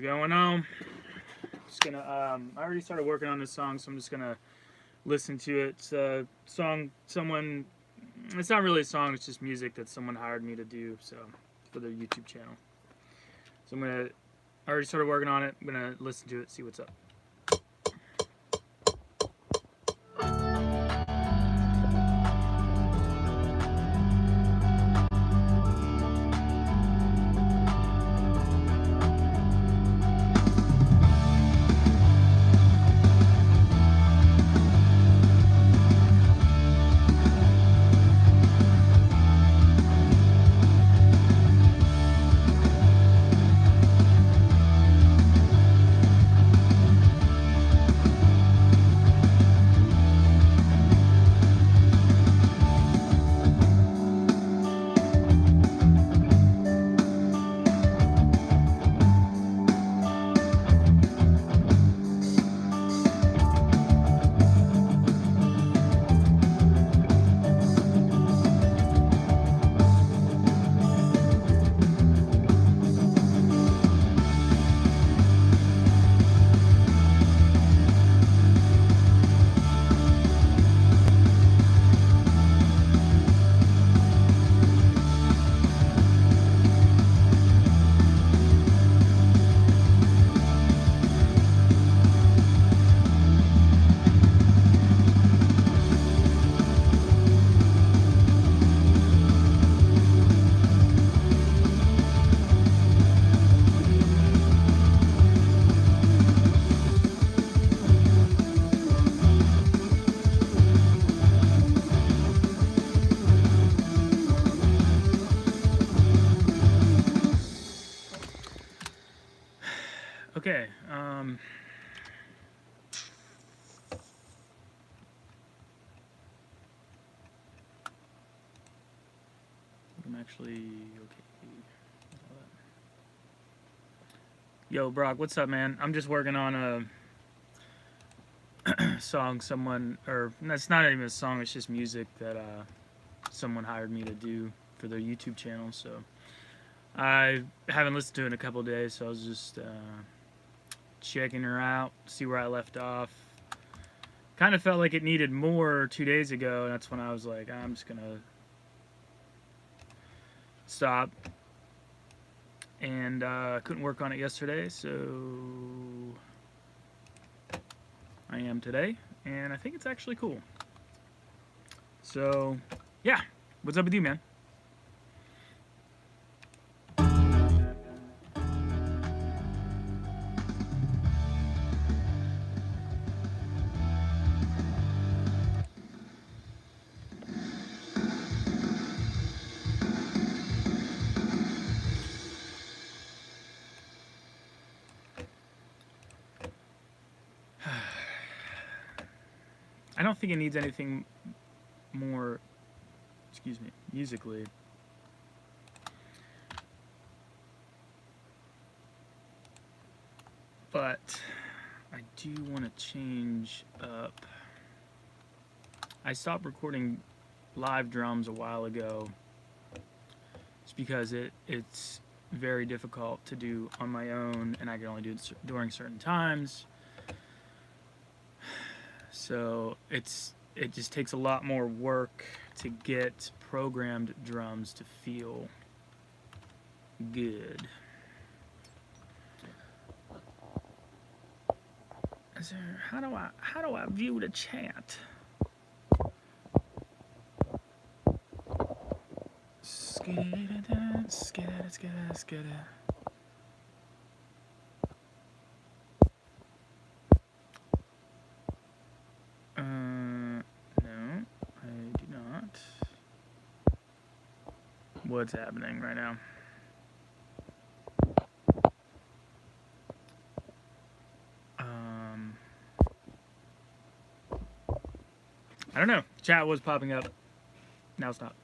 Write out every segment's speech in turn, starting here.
Going on? Just gonna. I already started working on this song, so I'm just gonna listen to it. It's a song someone. It's not really a song. It's just music that someone hired me to do. So for their YouTube channel. So I'm gonna. I already started working on it. I'm gonna listen to it, see what's up. Okay. I'm actually okay. Yo, Brock, what's up, man? I'm just working on a song someone, or that's not even a song. It's just music that someone hired me to do for their YouTube channel. So I haven't listened to it in a couple days. So I was just checking her out, see where I left off. Kind of felt like it needed more 2 days ago, and that's when I was like, I'm just gonna stop. And couldn't work on it yesterday, so I am today, and I think it's actually cool. So, yeah, what's up with you, man? I don't think it needs anything more, excuse me, musically. But I do want to change up. I stopped recording live drums a while ago. It's because it's very difficult to do on my own, and I can only do it during certain times. So it just takes a lot more work to get programmed drums to feel good. How do I view the chat? No, I do not. What's happening right now? I don't know. Chat was popping up. Now it's not.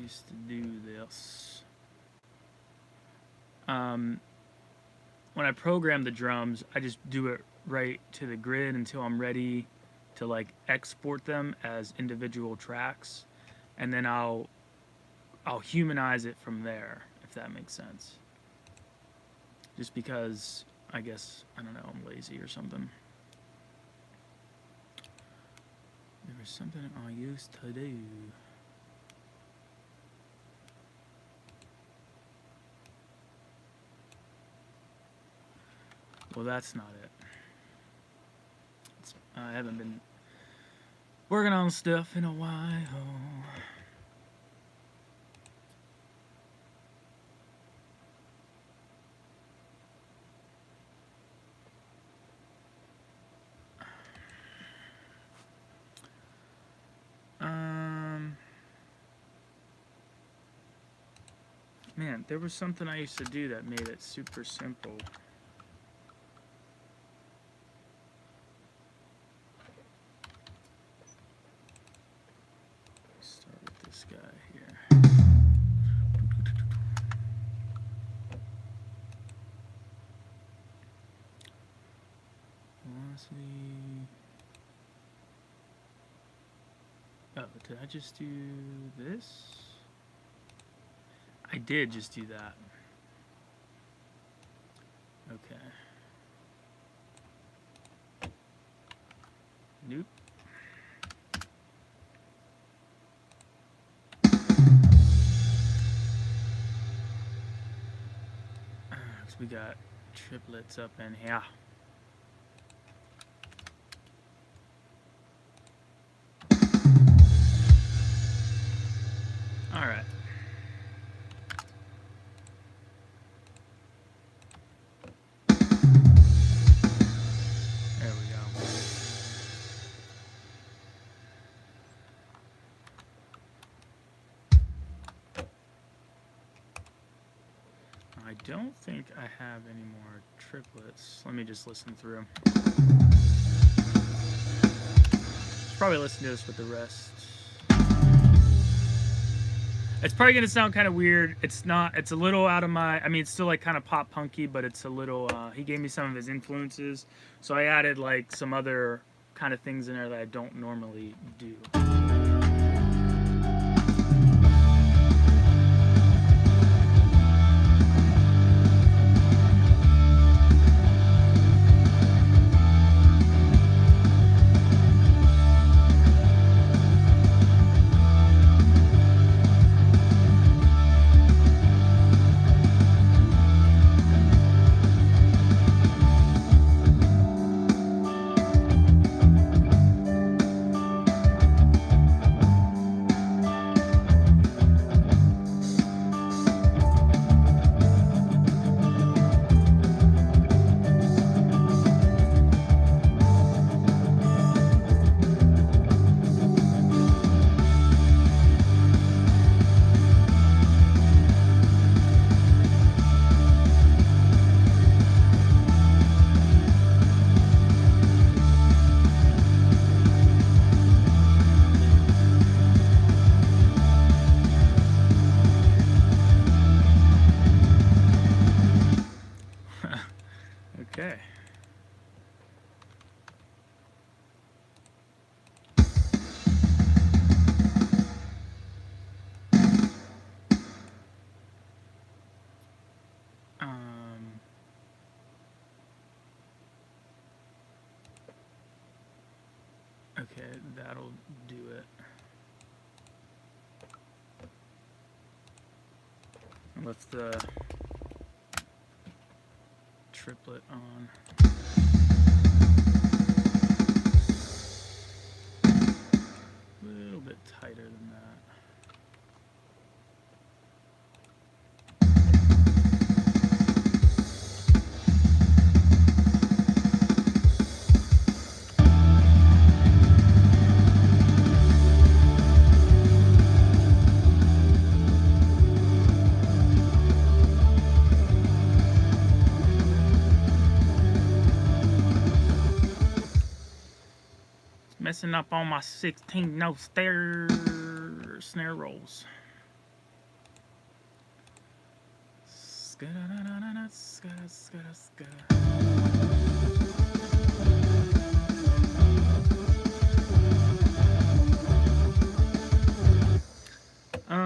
used to do this. When I program the drums, I just do it right to the grid until I'm ready to like export them as individual tracks, and then I'll humanize it from there, if that makes sense. Just because I guess, I don't know, I'm lazy or something. There was something I used to do. Well, that's not it. I haven't been working on stuff in a while. Man, there was something I used to do that made it super simple. Start with this guy here. Velocity. Oh, did I just do this? I did just do that. Okay. Nope. So we got triplets up in here. All right. There we go. I don't think I have any more triplets. Let me just listen through. Should probably listen to this with the rest. It's probably gonna sound kind of weird. It's not. It's a little out of my. I mean, it's still like kind of pop punky, but it's a little. He gave me some of his influences, so I added like some other kind of things in there that I don't normally do. Okay. Okay, that'll do it. And let's the triplet on. A little bit tighter than that. Messing up on my 16 note snare rolls. All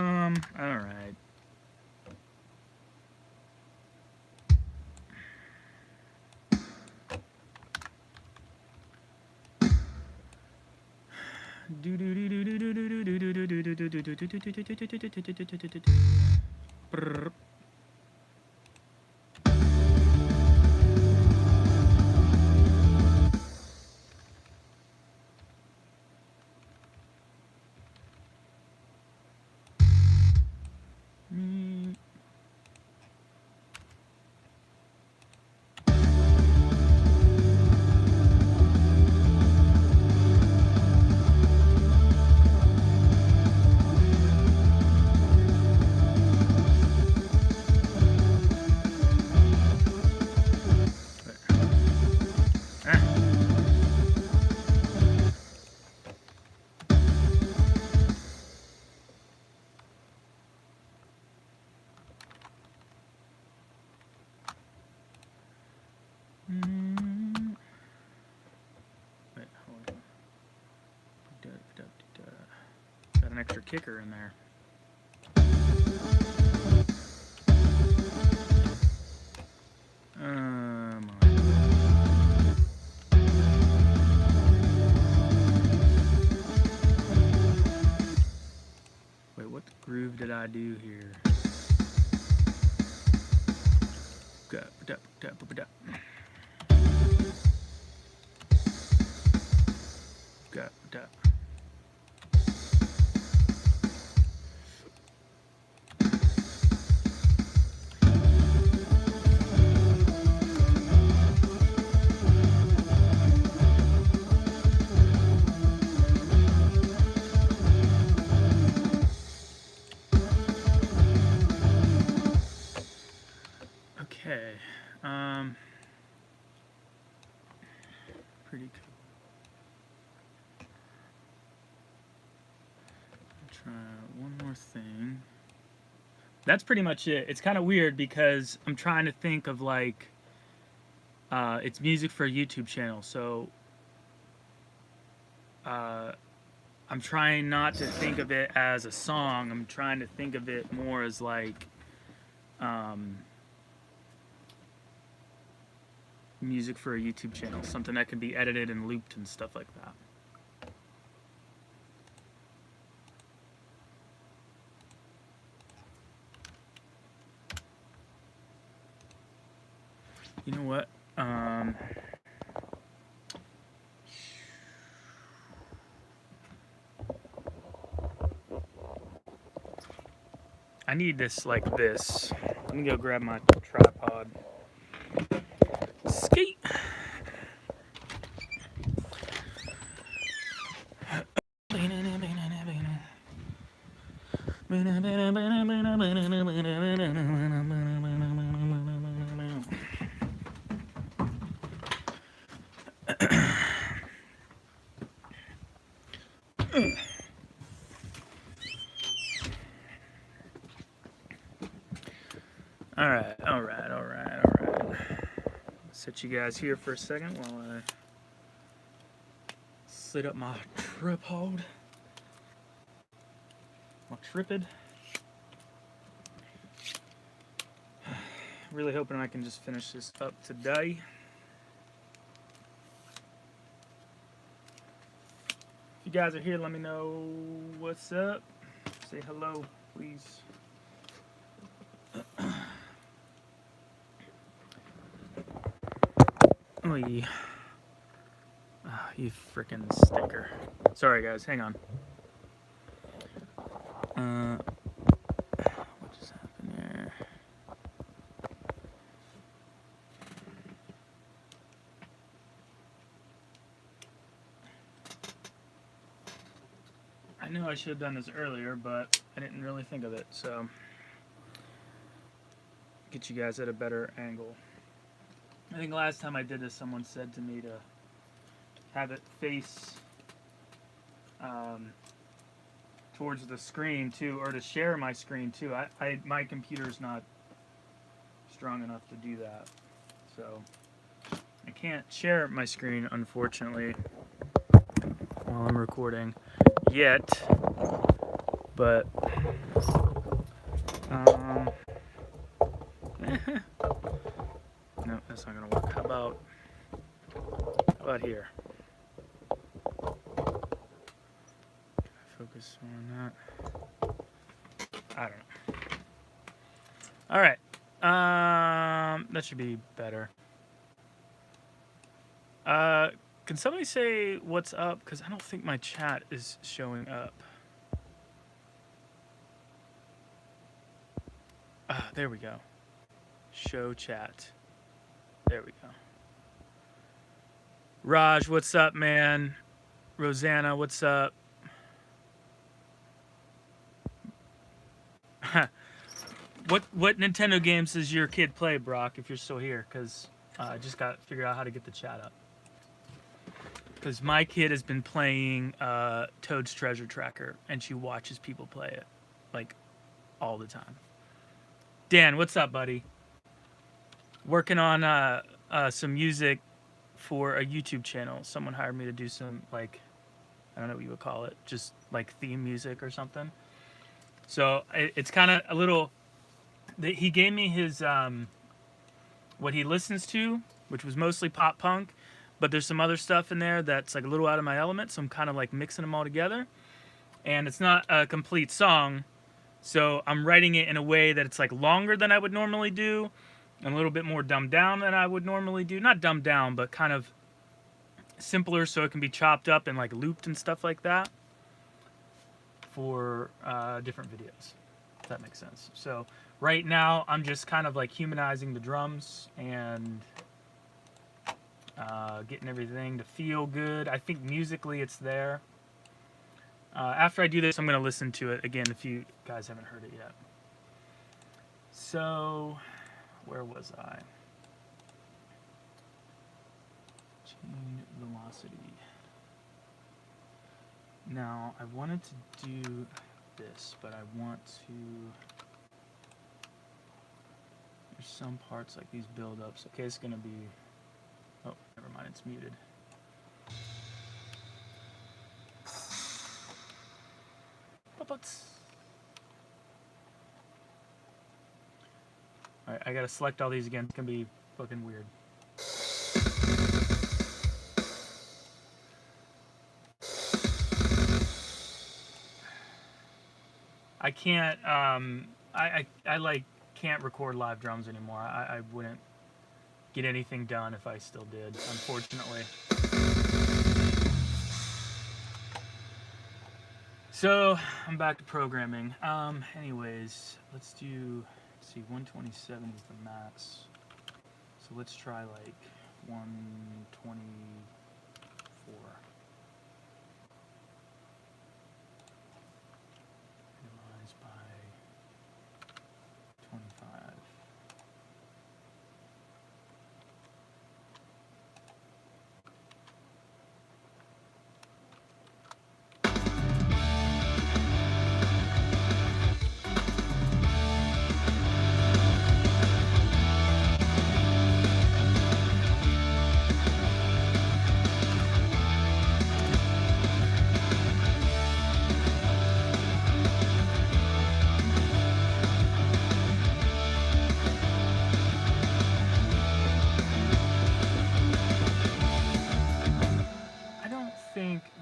right. Wait, hold on. Got an extra kicker in there. Wait, what groove did I do here? Okay, pretty cool. I'll try one more thing. That's pretty much it. It's kind of weird because I'm trying to think of like, it's music for a YouTube channel, so I'm trying not to think of it as a song. I'm trying to think of it more as like, music for a YouTube channel, something that can be edited and looped and stuff like that. You know what? I need this like this. Let me go grab my tripod. Skeet! Alright. Set you guys here for a second while I set up my tripod. My tripod. Really hoping I can just finish this up today. If you guys are here, let me know what's up. Say hello, please. Oh, yeah. Oh, you freaking sticker. Sorry, guys. Hang on. What just happened there? I knew I should have done this earlier, but I didn't really think of it, so get you guys at a better angle. I think last time I did this, someone said to me to have it face towards the screen too, or to share my screen too. My computer's not strong enough to do that. So I can't share my screen, unfortunately, while I'm recording yet. But no, that's not gonna work. How about here? Focus on that. I don't know. All right. That should be better. Can somebody say what's up? Because I don't think my chat is showing up. There we go. Show chat. There we go. Raj, what's up, man? Rosanna, what's up? What Nintendo games does your kid play, Brock, if you're still here? Because I just got to figure out how to get the chat up. Because my kid has been playing Toad's Treasure Tracker, and she watches people play it, like, all the time. Dan, what's up, buddy? Working on some music for a YouTube channel. Someone hired me to do some, like, I don't know what you would call it, just like theme music or something. So it's kind of a little. He gave me his what he listens to, which was mostly pop punk, but there's some other stuff in there that's like a little out of my element. So I'm kind of like mixing them all together, and it's not a complete song. So I'm writing it in a way that it's like longer than I would normally do, and a little bit more dumbed down than I would normally do. Not dumbed down, but kind of simpler, so it can be chopped up and like looped and stuff like that for different videos, if that makes sense. So right now I'm just kind of like humanizing the drums and getting everything to feel good. I think musically it's there. After I do this, I'm going to listen to it again if you guys haven't heard it yet. So where was I? Chain velocity. Now, I wanted to do this, but I want to... There's some parts like these build-ups. Okay, it's going to be... Oh, never mind, it's muted. Alright, I gotta select all these again. It's going to be fucking weird. I can't, I like can't record live drums anymore. I wouldn't get anything done if I still did, unfortunately. So, I'm back to programming. Anyways, let's see, 127 is the max. So let's try like 124. Divided by 25.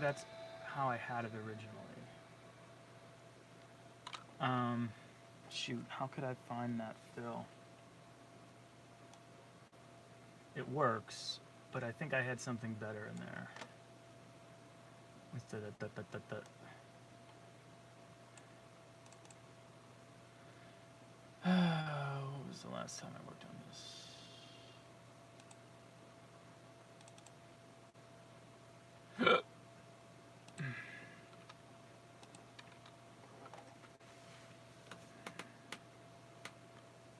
That's how I had it originally. Shoot, how could I find that fill? It works, but I think I had something better in there. What was the last time I worked on this?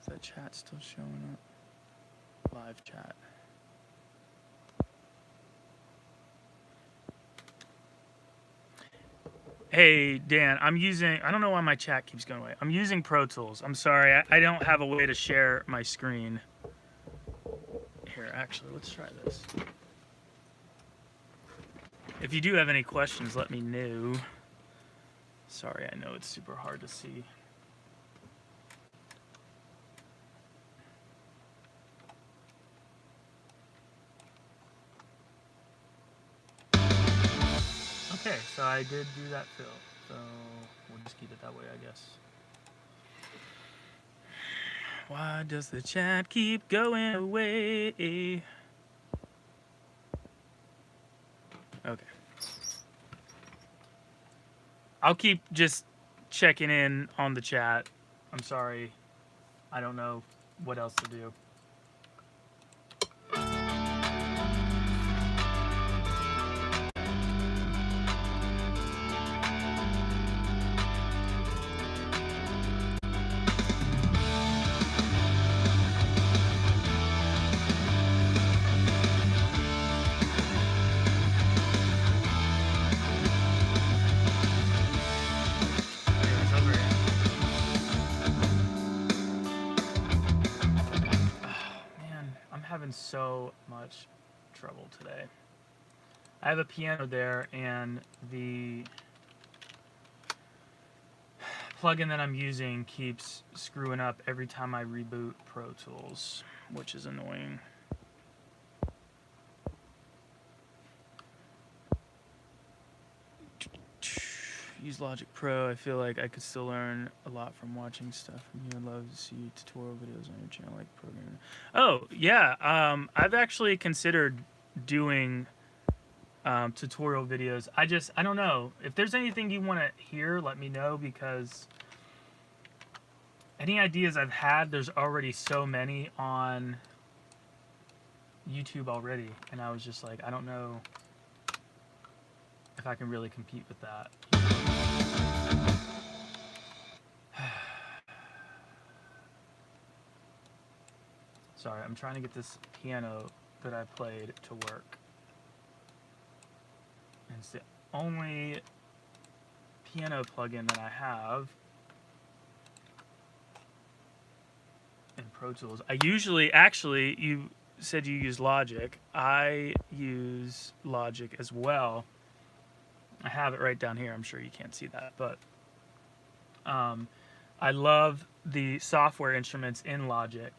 Is that chat still showing up? Live chat. Hey, Dan, I'm using, I don't know why my chat keeps going away. I'm using Pro Tools. I'm sorry, I don't have a way to share my screen. Here, actually, let's try this. If you do have any questions, let me know. Sorry, I know it's super hard to see. Okay, so I did do that fill. So we'll just keep it that way, I guess. Why does the chat keep going away? Okay. I'll keep just checking in on the chat. I'm sorry. I don't know what else to do. Having so much trouble today. I have a piano there, and the plugin that I'm using keeps screwing up every time I reboot Pro Tools, which is annoying. Use Logic Pro. I feel like I could still learn a lot from watching stuff from you. I'd love to see tutorial videos on your channel, like programming. Oh, yeah. I've actually considered doing tutorial videos. I don't know. If there's anything you want to hear, let me know, because any ideas I've had, there's already so many on YouTube already. And I was just like, I don't know if I can really compete with that. Sorry, I'm trying to get this piano that I played to work. And it's the only piano plugin that I have in Pro Tools. I usually, actually, you said you use Logic. I use Logic as well. I have it right down here. I'm sure you can't see that, but I love the software instruments in Logic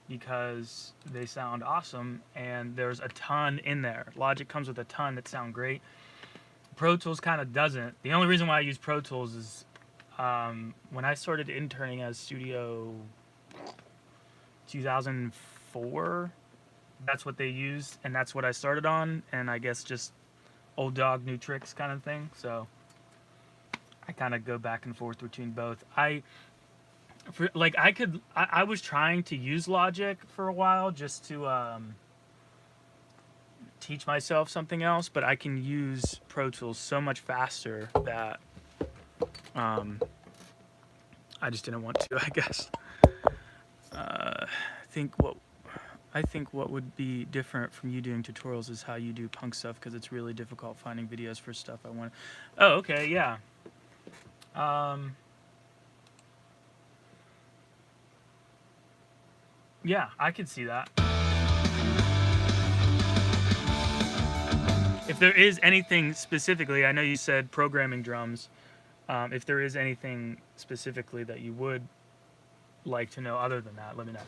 because they sound awesome, and there's a ton in there. Logic comes with a ton that sound great. Pro Tools kind of doesn't. The only reason why I use Pro Tools is when I started interning as Studio 2004, that's what they used, and that's what I started on, and I guess just old dog, new tricks kind of thing. So I kind of go back and forth between both. I was trying to use Logic for a while just to teach myself something else, but I can use Pro Tools so much faster that I just didn't want to, I guess. I think what would be different from you doing tutorials is how you do punk stuff, because it's really difficult finding videos for stuff I want. Oh, okay, yeah. Yeah, I could see that. If there is anything specifically, I know you said programming drums. If there is anything specifically that you would like to know other than that, let me know.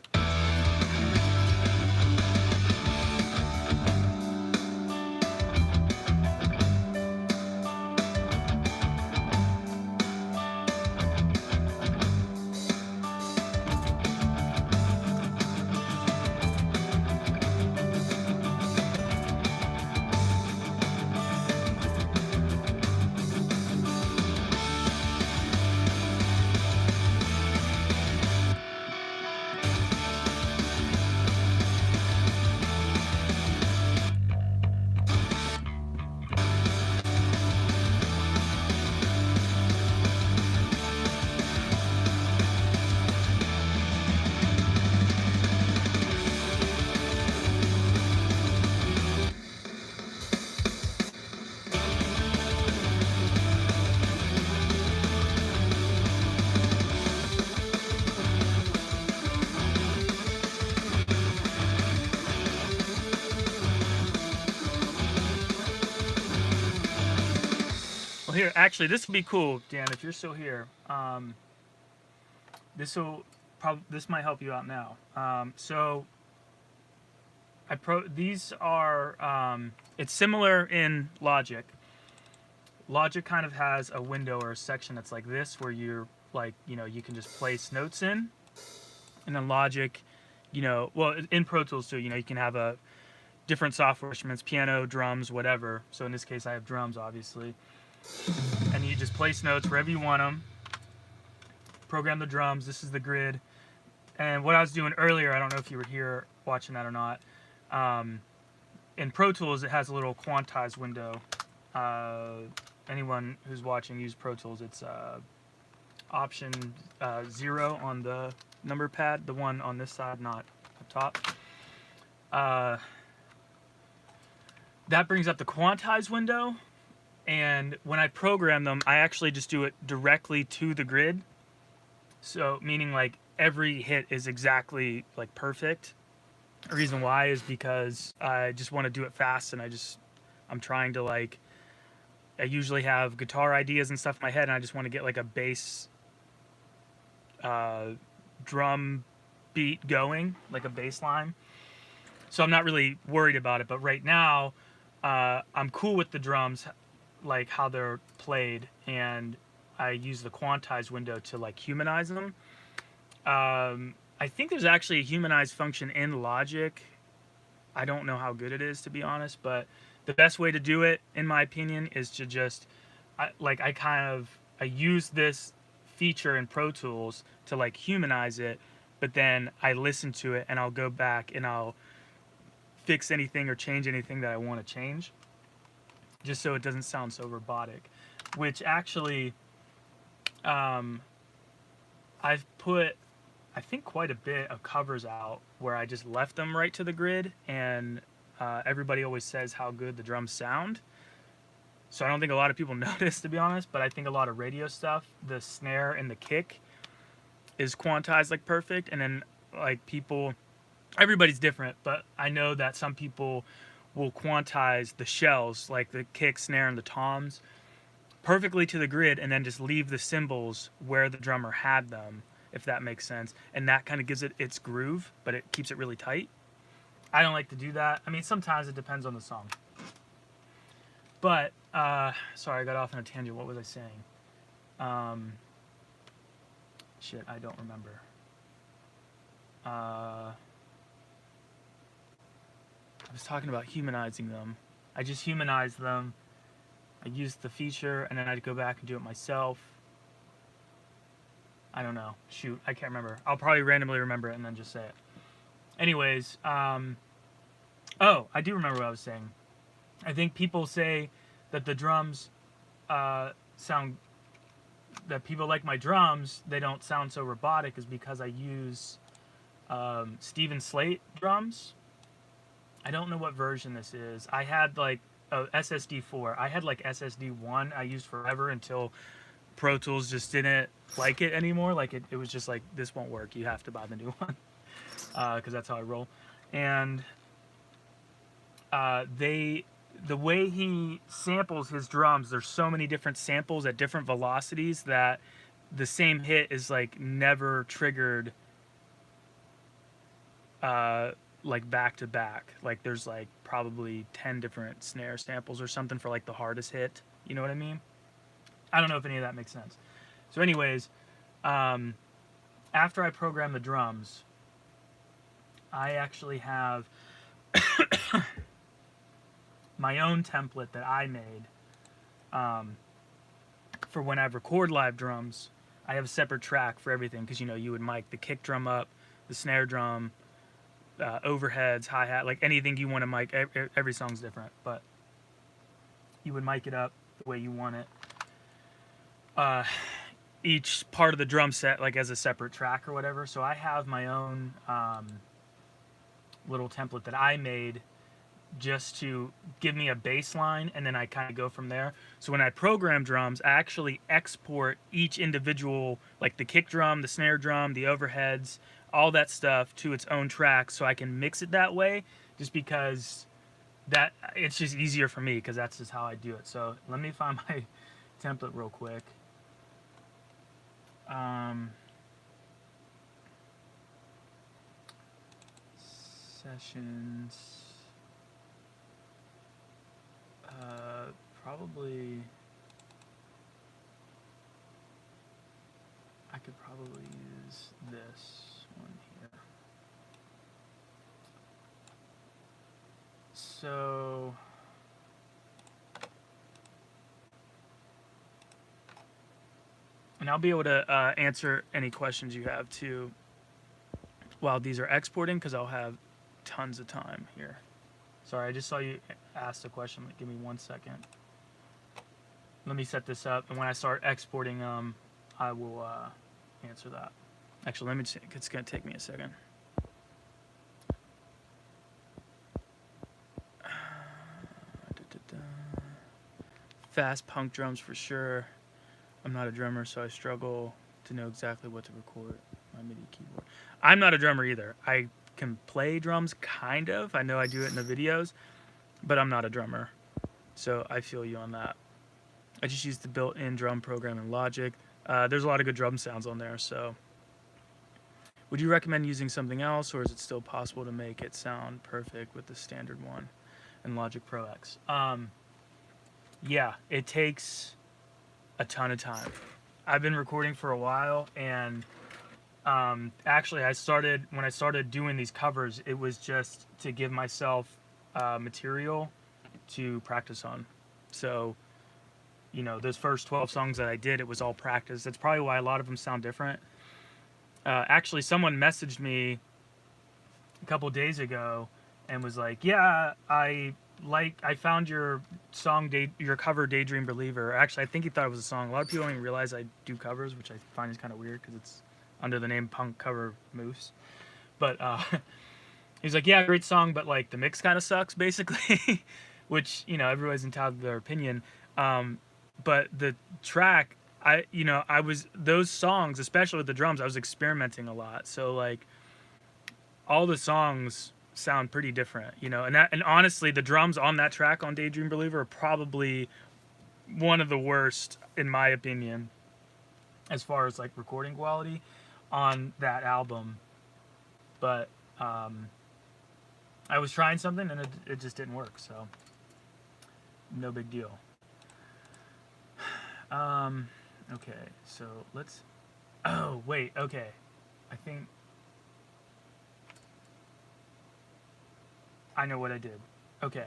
Well, here, actually, this will be cool, Dan, if you're still here. This might help you out now. So these are it's similar in Logic. Logic kind of has a window or a section that's like this, where you're like, you can just place notes in, and then Logic, well, in Pro Tools too, you can have a different software instruments, piano, drums, whatever. So in this case, I have drums, obviously, and you just place notes wherever you want them. Program the drums. This is the grid. And what I was doing earlier, I don't know if you were here watching that or not. In Pro Tools, it has a little quantize window. Anyone who's watching use Pro Tools, it's option 0 on the number pad, the one on this side, not up top. That brings up the quantize window, and when I program them, I actually just do it directly to the grid. So meaning like every hit is exactly like perfect. The reason why is because I just want to do it fast, and I'm trying to like, I usually have guitar ideas and stuff in my head, and I just want to get like a bass drum beat going, like a bass line. So I'm not really worried about it, but right now I'm cool with the drums, like how they're played, and I use the quantize window to like humanize them. I think there's actually a humanize function in Logic. I don't know how good it is, to be honest, but the best way to do it, in my opinion, is to just I use this feature in Pro Tools to like humanize it, but then I listen to it and I'll go back and I'll fix anything or change anything that I want to change, just so it doesn't sound so robotic. Which actually, I've put, I think, quite a bit of covers out where I just left them right to the grid, and everybody always says how good the drums sound. So I don't think a lot of people notice, to be honest, but I think a lot of radio stuff, the snare and the kick is quantized like perfect, and then like everybody's different, but I know that some people will quantize the shells, like the kick, snare, and the toms, perfectly to the grid, and then just leave the cymbals where the drummer had them, if that makes sense. And that kind of gives it its groove, but it keeps it really tight. I don't like to do that. I mean, sometimes it depends on the song. But, sorry, I got off on a tangent. What was I saying? Shit, I don't remember. I was talking about humanizing them. I just humanized them. I used the feature, and then I'd go back and do it myself. I don't know. Shoot, I can't remember. I'll probably randomly remember it and then just say it. Anyways, oh, I do remember what I was saying. I think people say that the drums sound, that people like my drums, they don't sound so robotic, is because I use Steven Slate drums. I don't know what version this is. I had like SSD 4. I had like SSD 1 I used forever until Pro Tools just didn't like it anymore. Like it was just like, this won't work. You have to buy the new one. Because that's how I roll. And the way he samples his drums, there's so many different samples at different velocities that the same hit is like never triggered like back to back. Like there's like probably 10 different snare samples or something for like the hardest hit. You know what I mean? I don't know if any of that makes sense. So anyways, after I program the drums, I actually have my own template that I made for when I record live drums. I have a separate track for everything, because you would mic the kick drum up, the snare drum, overheads, hi-hat, like anything you want to mic. Every song's different, but you would mic it up the way you want it. Each part of the drum set like as a separate track or whatever. So I have my own little template that I made just to give me a bass line, and then I kind of go from there. So when I program drums, I actually export each individual, like the kick drum, the snare drum, the overheads, all that stuff to its own track, so I can mix it that way, just because that it's just easier for me, because that's just how I do it. So let me find my template real quick. Sessions. Probably. I could probably use this one here. So. And I'll be able to answer any questions you have too while these are exporting, because I'll have tons of time here. Sorry, I just saw you ask a question. Give me 1 second. Let me set this up, and when I start exporting, I will answer that. Actually, let me see. It's going to take me a second. Fast punk drums for sure. I'm not a drummer, so I struggle to know exactly what to record my MIDI keyboard. I'm not a drummer either. I can play drums, kind of. I know I do it in the videos, but I'm not a drummer. So I feel you on that. I just use the built-in drum program in Logic. There's a lot of good drum sounds on there, so. Would you recommend using something else, or is it still possible to make it sound perfect with the standard one in Logic Pro X? Yeah, it takes a ton of time. I've been recording for a while, and actually when I started doing these covers, it was just to give myself material to practice on. So, you know, those first 12 songs that I did, it was all practice. That's probably why a lot of them sound different. Actually, someone messaged me a couple days ago and was like, yeah, I found your song, your cover, Daydream Believer. Actually, I think he thought it was a song. A lot of people don't even realize I do covers, which I find is kind of weird because it's under the name Punk Cover Moose. But he's like, yeah, great song, but like the mix kind of sucks, basically. Which, you know, everybody's entitled to their opinion. But the track, those songs, especially with the drums, I was experimenting a lot. So like all the songs sound pretty different, you know, and honestly, the drums on that track on Daydream Believer are probably one of the worst, in my opinion, as far as like recording quality on that album. But I was trying something and it just didn't work, so no big deal. Okay, so let's, oh wait, okay, I think I know what I did. Okay.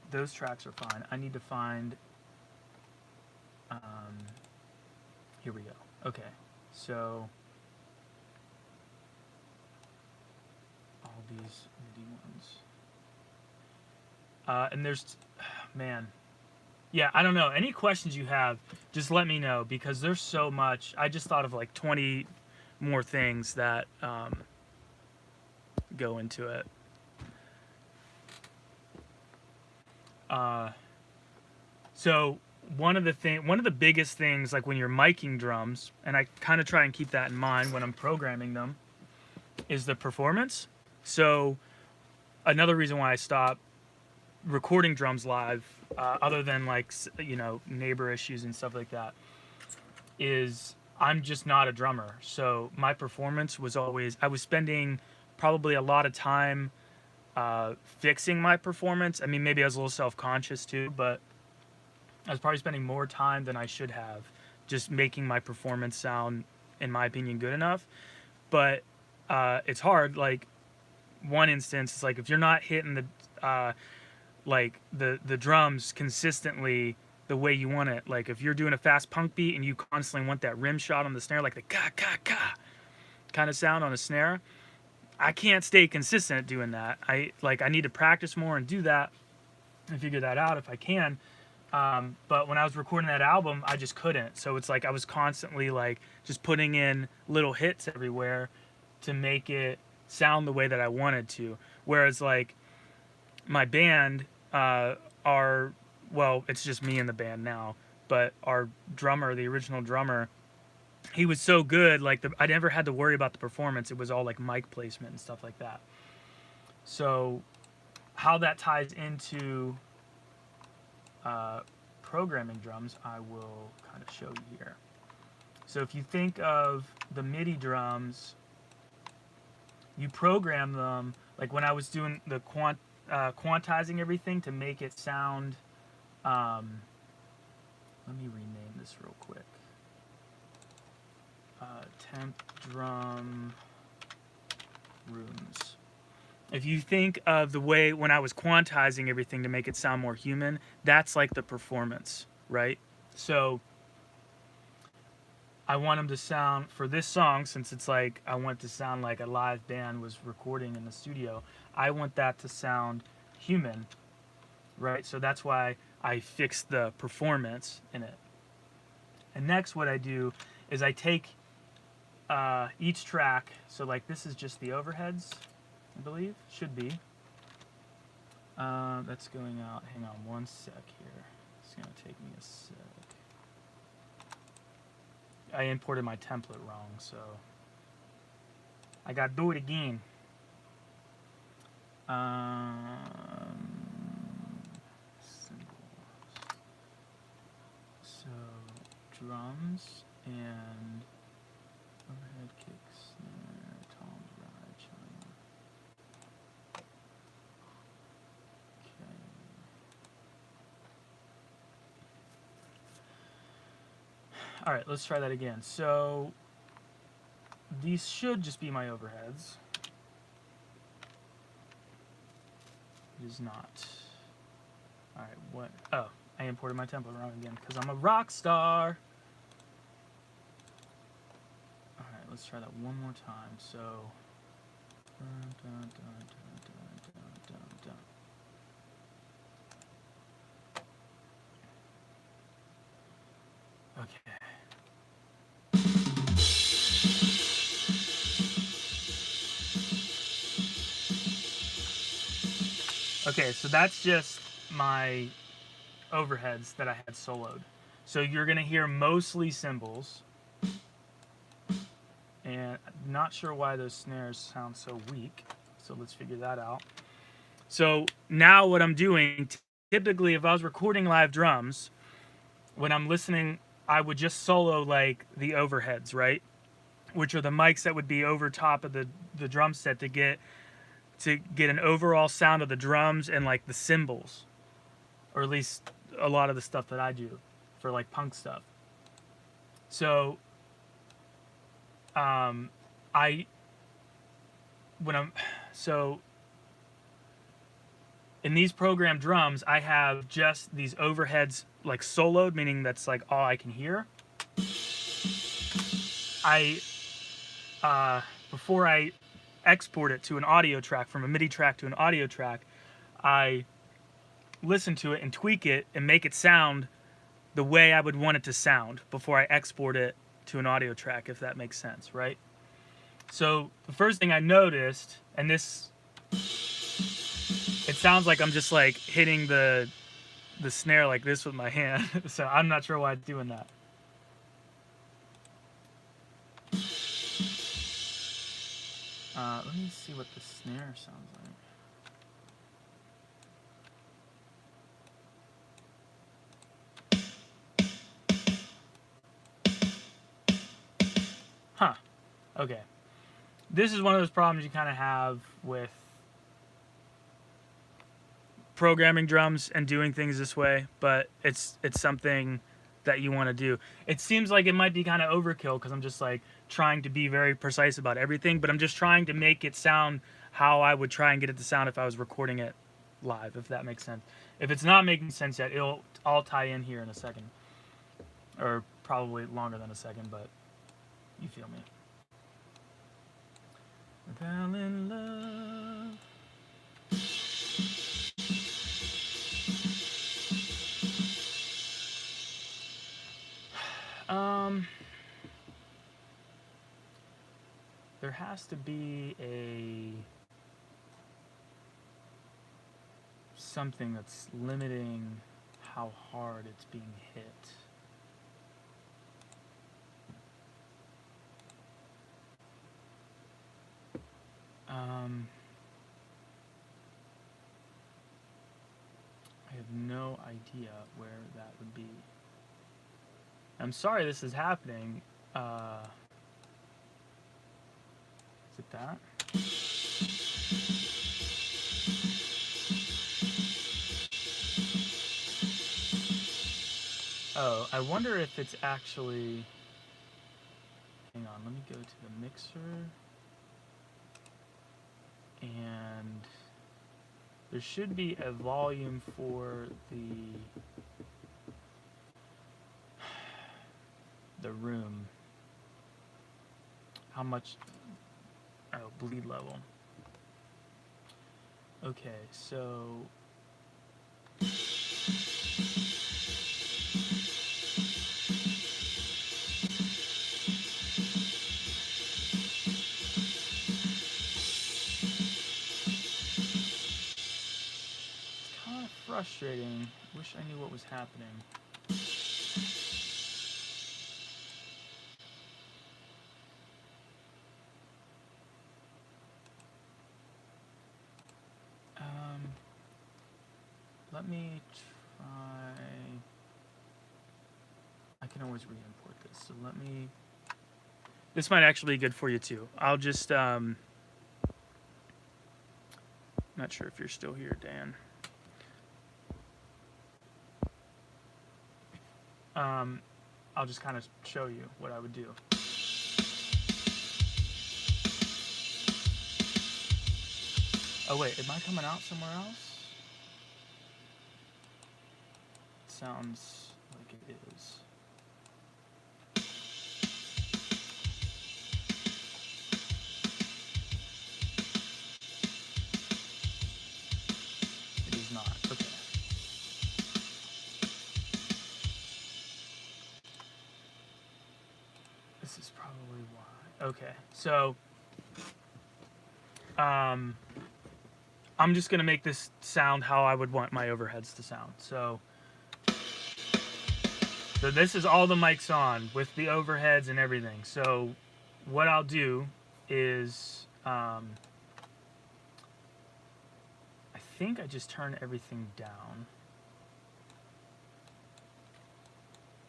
Those tracks are fine. I need to find... here we go. Okay. So... all these MIDI ones. And there's... man. Yeah, I don't know. Any questions you have, just let me know, because there's so much. I just thought of like 20 more things that... go into it. So one of the biggest things, like when you're miking drums, and I kind of try and keep that in mind when I'm programming them, is the performance. So another reason why I stopped recording drums live, other than like, you know, neighbor issues and stuff like that, is I'm just not a drummer. So my performance was always, I was spending probably a lot of time fixing my performance. I mean, maybe I was a little self-conscious too, but I was probably spending more time than I should have just making my performance sound, in my opinion, good enough. But it's hard. Like, one instance, it's like if you're not hitting the the drums consistently the way you want it, like if you're doing a fast punk beat and you constantly want that rim shot on the snare, like the ka kind of sound on a snare, I can't stay consistent at doing that. I need to practice more and do that and figure that out if I can. But when I was recording that album, I just couldn't. So it's like I was constantly like just putting in little hits everywhere to make it sound the way that I wanted to. Whereas like my band it's just me and the band now, but our drummer, the original drummer, he was so good, like I never had to worry about the performance. It was all like mic placement and stuff like that. So how that ties into programming drums, I will kind of show you here. So if you think of the MIDI drums, you program them, like when I was doing the quantizing everything to make it sound, let me rename this real quick. Temp drum rooms. If you think of the way when I was quantizing everything to make it sound more human, that's like the performance, right? So I want them to sound, for this song, since it's like I want it to sound like a live band was recording in the studio, I want that to sound human, right? So that's why I fixed the performance in it. And next what I do is I take each track, so like this is just the overheads, I believe, should be. That's going out, hang on one sec here. It's gonna take me a sec. I imported my template wrong, so I gotta do it again. Symbols. So drums and overhead kick, snare, toms, ride, chime. Okay. All right, let's try that again. So these should just be my overheads. It is not. All right, what? Oh, I imported my template wrong again because I'm a rock star. All right, let's try that one more time. So. Okay. Okay, so that's just my overheads that I had soloed. So you're gonna hear mostly cymbals. And I'm not sure why those snares sound so weak. So let's figure that out. So now what I'm doing, typically if I was recording live drums, when I'm listening, I would just solo like the overheads, right? Which are the mics that would be over top of the drum set to get an overall sound of the drums and like the cymbals. Or at least a lot of the stuff that I do for like punk stuff. So in these programmed drums, I have just these overheads like soloed, meaning that's like all I can hear. Before I export it to an audio track, from a MIDI track to an audio track, I listen to it and tweak it and make it sound the way I would want it to sound before I export it to an audio track, if that makes sense, right? So the first thing I noticed, and this, it sounds like I'm just like hitting the snare like this with my hand. So I'm not sure why it's doing that. Let me see what the snare sounds like. Huh. Okay. This is one of those problems you kind of have with programming drums and doing things this way, but it's something that you want to do. It seems like it might be kind of overkill because I'm just like trying to be very precise about everything, but I'm just trying to make it sound how I would try and get it to sound if I was recording it live, if that makes sense. If it's not making sense yet, it'll all tie in here in a second, or probably longer than a second, but you feel me. Fell in love. There has to be something that's limiting how hard it's being hit. I have no idea. idea where that would be. I'm sorry this is happening. Is it that? Oh, I wonder if it's actually... Hang on, let me go to the mixer. And there should be a volume for the room. How much? Oh, bleed level. Okay, so frustrating. Wish I knew what was happening. Let me try. I can always re-import this. So let me. This might actually be good for you too. I'll just. Not sure if you're still here, Dan. I'll just kind of show you what I would do. Oh wait, am I coming out somewhere else? It sounds like it is. It is not. Okay. This is probably why. Okay, so I'm just gonna make this sound how I would want my overheads to sound. So this is all the mics on with the overheads and everything. So what I'll do is I think I just turn everything down.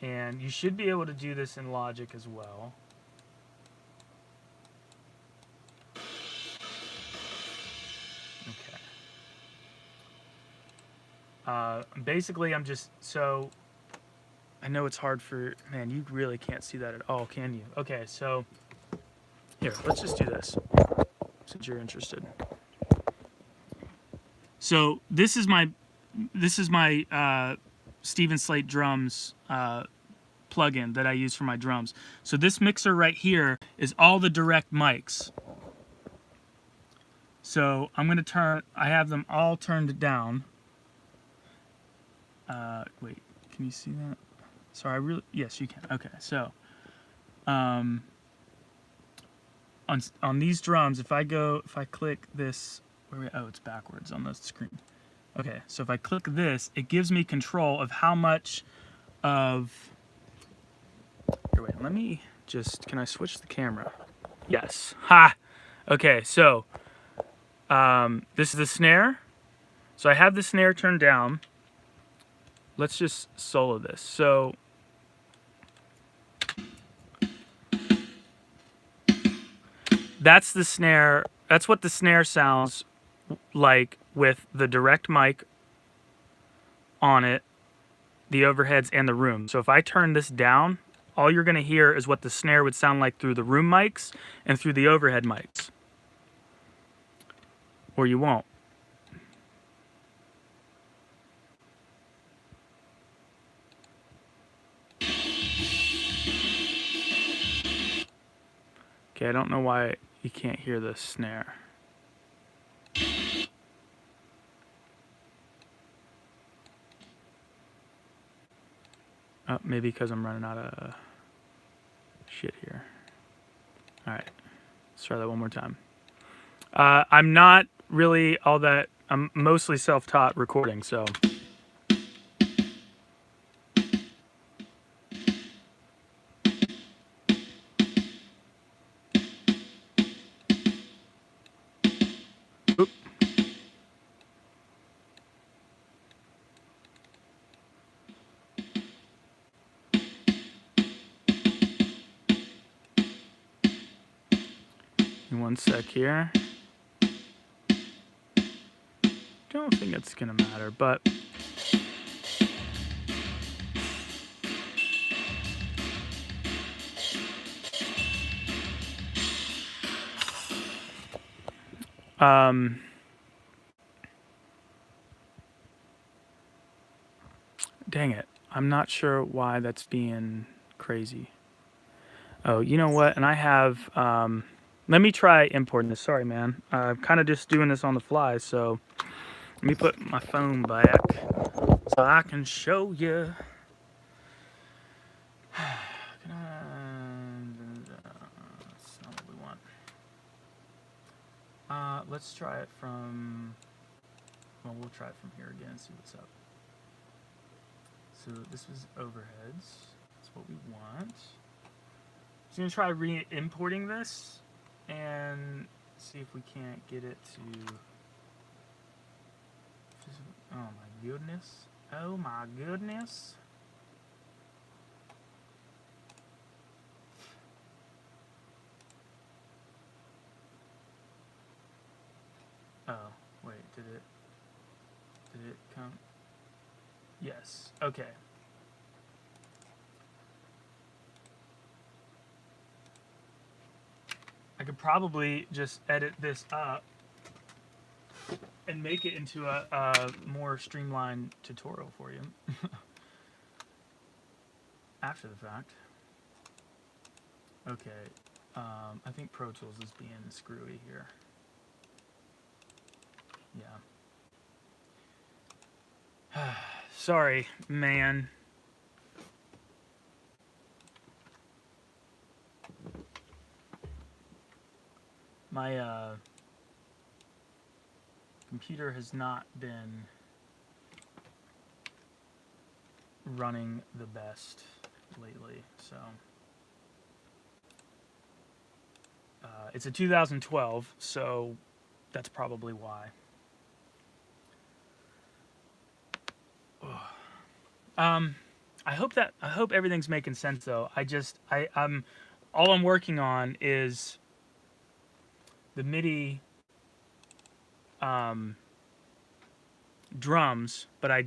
And you should be able to do this in Logic as well. Okay. Basically, I'm just, so I know it's hard for, man, you really can't see that at all, can you? Okay, so here, let's just do this since you're interested. So this is my Steven Slate drums plugin that I use for my drums. So this mixer right here is all the direct mics. So I'm gonna turn, I have them all turned down. Wait, can you see that? Sorry, yes, you can. Okay, so on these drums, if I click this, oh, it's backwards on the screen. Okay, so if I click this, it gives me control of how much of, here, wait, let me just, can I switch the camera? Yes, ha! Okay, so this is the snare. So I have the snare turned down. Let's just solo this. So that's the snare. That's what the snare sounds like with the direct mic on it, the overheads, and the room. So if I turn this down, all you're going to hear is what the snare would sound like through the room mics and through the overhead mics. Or you won't. Okay, I don't know why you can't hear the snare. Oh, maybe because I'm running out of shit here. All right, let's try that one more time. I'm not really all that, I'm mostly self-taught recording, so. one sec here. Don't think it's gonna matter, but dang it. I'm not sure why that's being crazy. Oh, you know what? And I have, let me try importing this. Sorry, man. I'm kind of just doing this on the fly, so let me put my phone back so I can show you. That's not what we want. Let's try it from, well, we'll try it from here again, see what's up. So this was overheads. That's what we want. So I'm going to try re-importing this and see if we can't get it to... Oh my goodness. Oh my goodness. Oh, wait, did it come? Yes, okay. I could probably just edit this up and make it into a more streamlined tutorial for you after the fact. Okay, I think Pro Tools is being screwy here. Yeah. Sorry, man. My computer has not been running the best lately, so it's a 2012, so that's probably why. I hope everything's making sense though. I'm all I'm working on is the MIDI drums, but I'm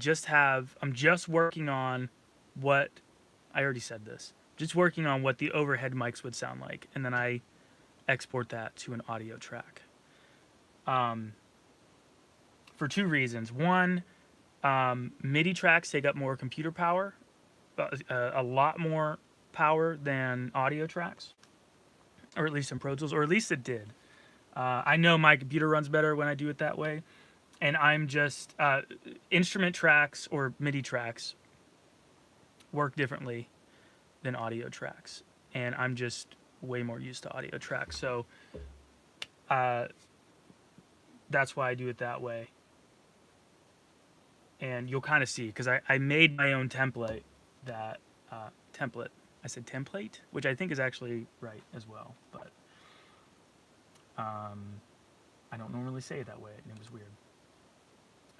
just working on what I already said this. Just working on what the overhead mics would sound like, and then I export that to an audio track. For two reasons. One, MIDI tracks take up more computer power, a lot more power than audio tracks, or at least in Pro Tools, or at least it did. I know my computer runs better when I do it that way, and I'm just instrument tracks or MIDI tracks work differently than audio tracks, and I'm just way more used to audio tracks, so that's why I do it that way. And you'll kind of see, because I made my own template that I said template, which I think is actually right as well, but I don't normally say it that way, and it was weird.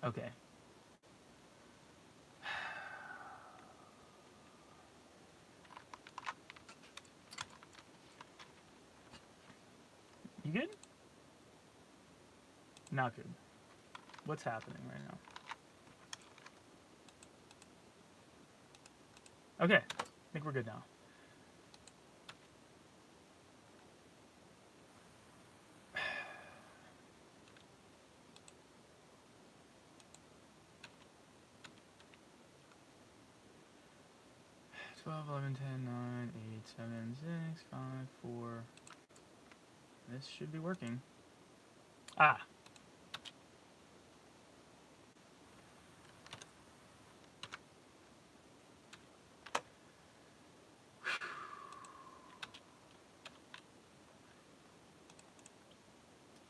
Okay. You good? Not good. What's happening right now? Okay, I think we're good now. Twelve, 11, 10, 9, 8, 7, 6, 5, 4. This should be working. Ah.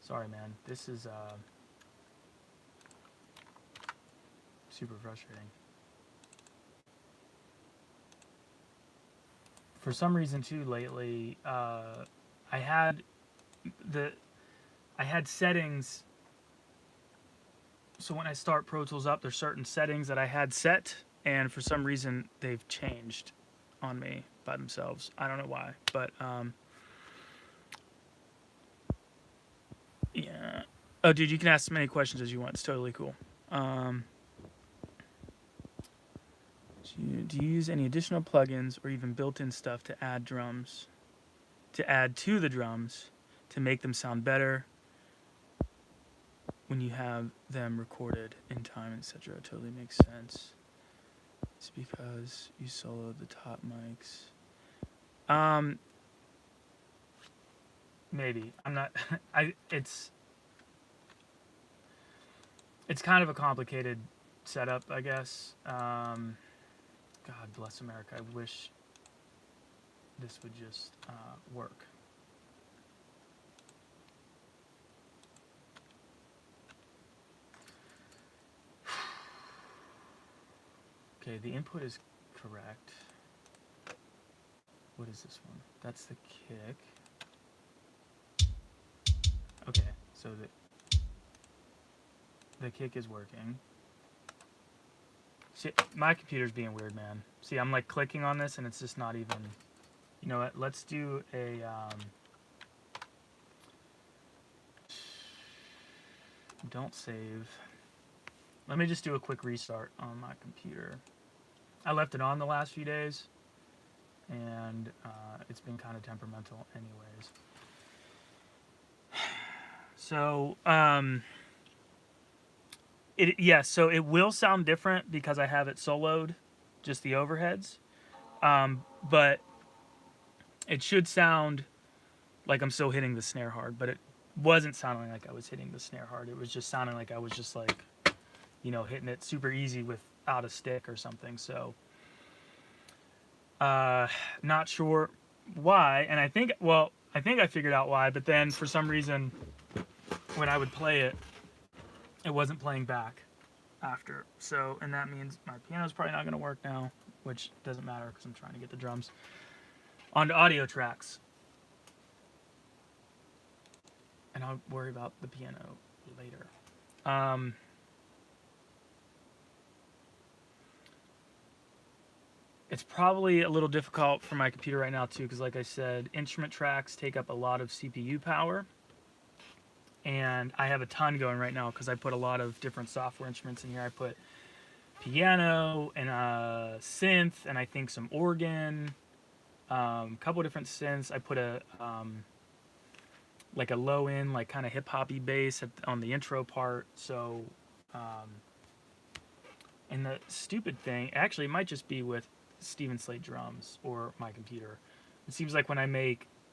Sorry, man. This is super frustrating. For some reason, too, lately, I had settings. So when I start Pro Tools up, there's certain settings that I had set, and for some reason, they've changed on me by themselves. I don't know why, but Oh, dude, you can ask as many questions as you want. It's totally cool. Um, do you use any additional plugins or even built-in stuff to add to the drums, to make them sound better when you have them recorded in time, etc.? Totally makes sense. It's because you soloed the top mics. Maybe I'm not. It's kind of a complicated setup, I guess. God bless America. I wish this would just work. Okay, the input is correct. What is this one? That's the kick. Okay, so the kick is working. See, my computer's being weird, man. See, I'm like clicking on this and it's just not even... You know what? Let's do a... Don't save. Let me just do a quick restart on my computer. I left it on the last few days, and it's been kind of temperamental anyways. So, so it will sound different because I have it soloed, just the overheads. But it should sound like I'm still hitting the snare hard, but it wasn't sounding like I was hitting the snare hard. It was just sounding like I was just like, hitting it super easy without a stick or something. So, not sure why. And I think I figured out why, but then for some reason, when I would play it, it wasn't playing back after. So, and that means my piano's probably not going to work now, which doesn't matter because I'm trying to get the drums onto audio tracks. And I'll worry about the piano later. It's probably a little difficult for my computer right now too, because like I said, instrument tracks take up a lot of CPU power. And I have a ton going right now because I put a lot of different software instruments in here. I put piano and a synth, and I think some organ, a couple different synths. I put a like a low end, like kind of hip hoppy bass on the intro part. So, and the stupid thing, actually, it might just be with Steven Slate drums or my computer. It seems like when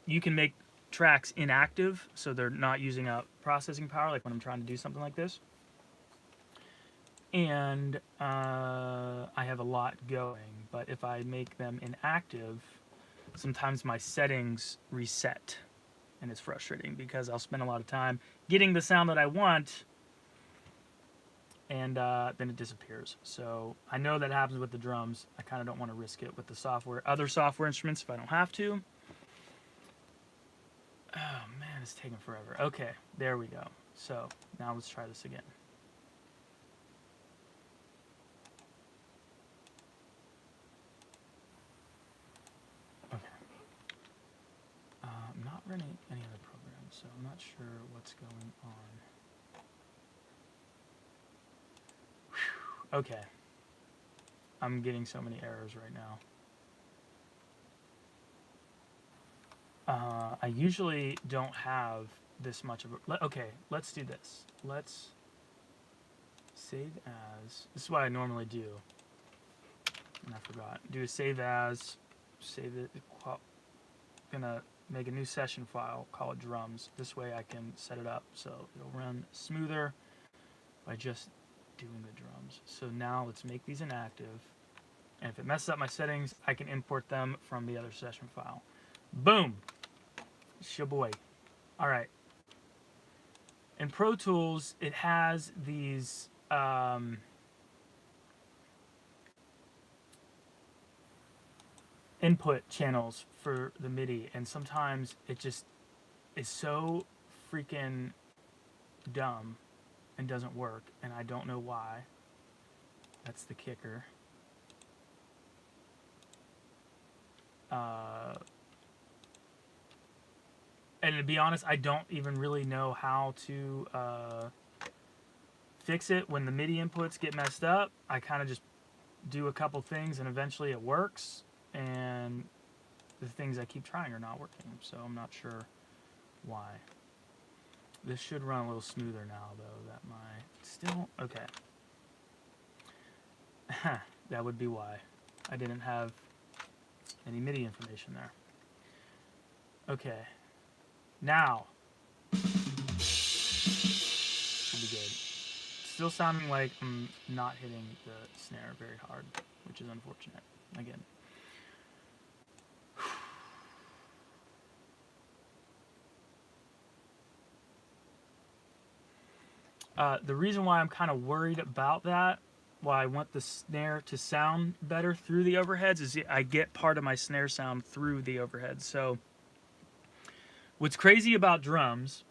you can make tracks inactive, so they're not using up processing power, like when I'm trying to do something like this. And I have a lot going, but if I make them inactive, sometimes my settings reset, and it's frustrating because I'll spend a lot of time getting the sound that I want, and then it disappears. So I know that happens with the drums. I kind of don't want to risk it with the other software instruments if I don't have to. Oh man, it's taking forever. Okay, there we go. So now let's try this again. Okay. I'm not running any other programs, so I'm not sure what's going on. Whew. Okay. I'm getting so many errors right now. I usually don't have this much of a... Okay, let's do this. Let's save as... This is what I normally do. And I forgot. Do a save as, save it... Gonna make a new session file, call it drums. This way I can set it up so it'll run smoother by just doing the drums. So now let's make these inactive. And if it messes up my settings, I can import them from the other session file. Boom! Shaboy. Alright. In Pro Tools, it has these input channels for the MIDI, and sometimes it just is so freaking dumb and doesn't work, and I don't know why. That's the kicker. And to be honest, I don't even really know how to fix it when the MIDI inputs get messed up. I kind of just do a couple things and eventually it works, and the things I keep trying are not working, so I'm not sure why. This should run a little smoother now, though. That might still... Okay. That would be why. I didn't have any MIDI information there. Okay. Now. Should be good. Still sounding like I'm not hitting the snare very hard, which is unfortunate. Again. The reason why I'm kind of worried about that, why I want the snare to sound better through the overheads, is I get part of my snare sound through the overheads. So what's crazy about drums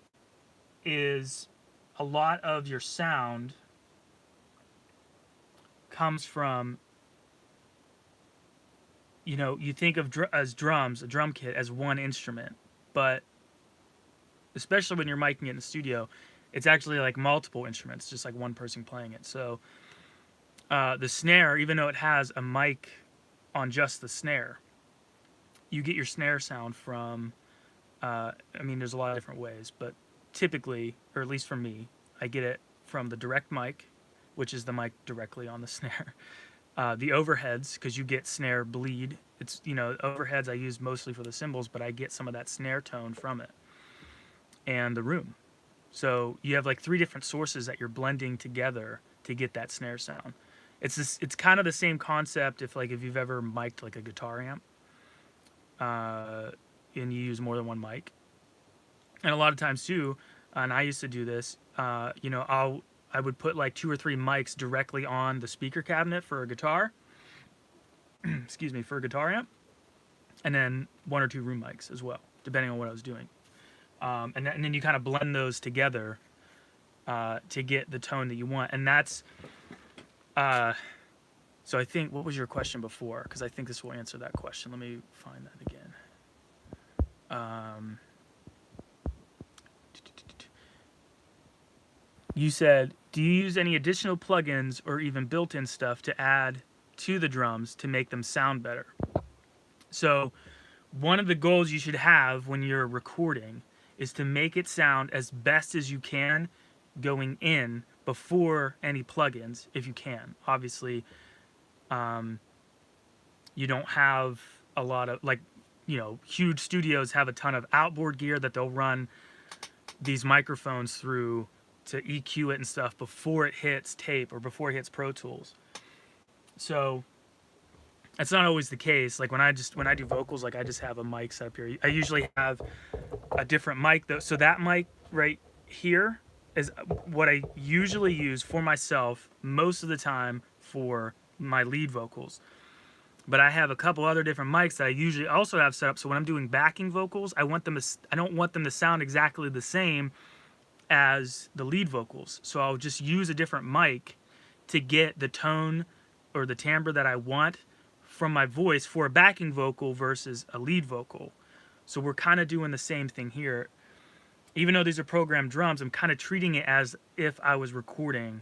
is a lot of your sound comes from, you know, you think of as drums, a drum kit, as one instrument, but especially when you're micing it in the studio, it's actually like multiple instruments, just like one person playing it. So the snare, even though it has a mic on just the snare, you get your snare sound from, I mean, there's a lot of different ways, but typically, or at least for me, I get it from the direct mic, which is the mic directly on the snare. The overheads, because you get snare bleed. It's, you know, overheads I use mostly for the cymbals, but I get some of that snare tone from it. And the room. So you have like 3 different sources that you're blending together to get that snare sound. It's kind of the same concept if you've ever mic'd like a guitar amp, and you use more than one mic. And a lot of times too, and I used to do this, you know, I would put like 2 or 3 mics directly on the speaker cabinet for a guitar, excuse me, for a guitar amp, and then 1 or 2 room mics as well, depending on what I was doing. And then you kind of blend those together to get the tone that you want. And that's, so I think, what was your question before? Because I think this will answer that question. Let me find that again. You said, do you use any additional plugins or even built-in stuff to add to the drums to make them sound better? So one of the goals you should have when you're recording is to make it sound as best as you can going in before any plugins, if you can. Obviously, you don't have a lot of, like, you know, huge studios have a ton of outboard gear that they'll run these microphones through to EQ it and stuff before it hits tape or before it hits Pro Tools. So that's not always the case. Like when I do vocals, like I just have a mic set up here. I usually have a different mic though. So that mic right here is what I usually use for myself most of the time for my lead vocals. But I have a couple other different mics that I usually also have set up. So when I'm doing backing vocals, I don't want them to sound exactly the same as the lead vocals. So I'll just use a different mic to get the tone or the timbre that I want from my voice for a backing vocal versus a lead vocal. So we're kind of doing the same thing here. Even though these are programmed drums, I'm kind of treating it as if I was recording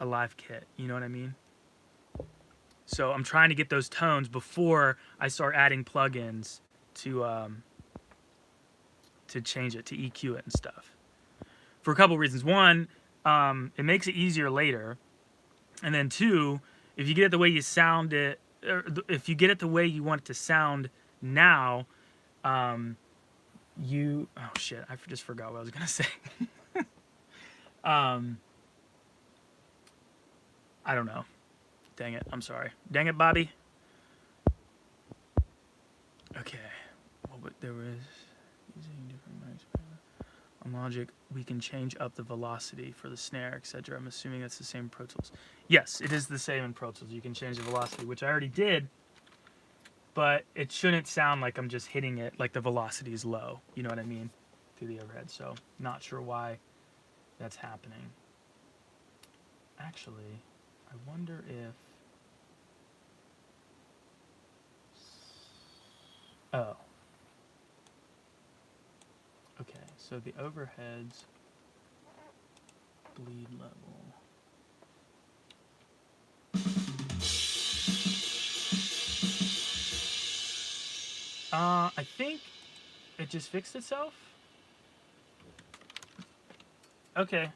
a live kit. You know what I mean? So I'm trying to get those tones before I start adding plugins to change it, to EQ it and stuff. For a couple reasons. One, it makes it easier later. And then 2, if you get it the way you sound it, or if you get it the way you want it to sound now, oh shit, I just forgot what I was gonna say. I don't know. Dang it, I'm sorry. Dang it, Bobby. Okay, there was using different mics. On Logic, we can change up the velocity for the snare, etc. I'm assuming that's the same in Pro Tools. Yes, it is the same in Pro Tools. You can change the velocity, which I already did, but it shouldn't sound like I'm just hitting it like the velocity is low. You know what I mean? Through the overhead. So, not sure why that's happening. Actually, I wonder if... Oh. So the overheads bleed level. I think it just fixed itself. Okay.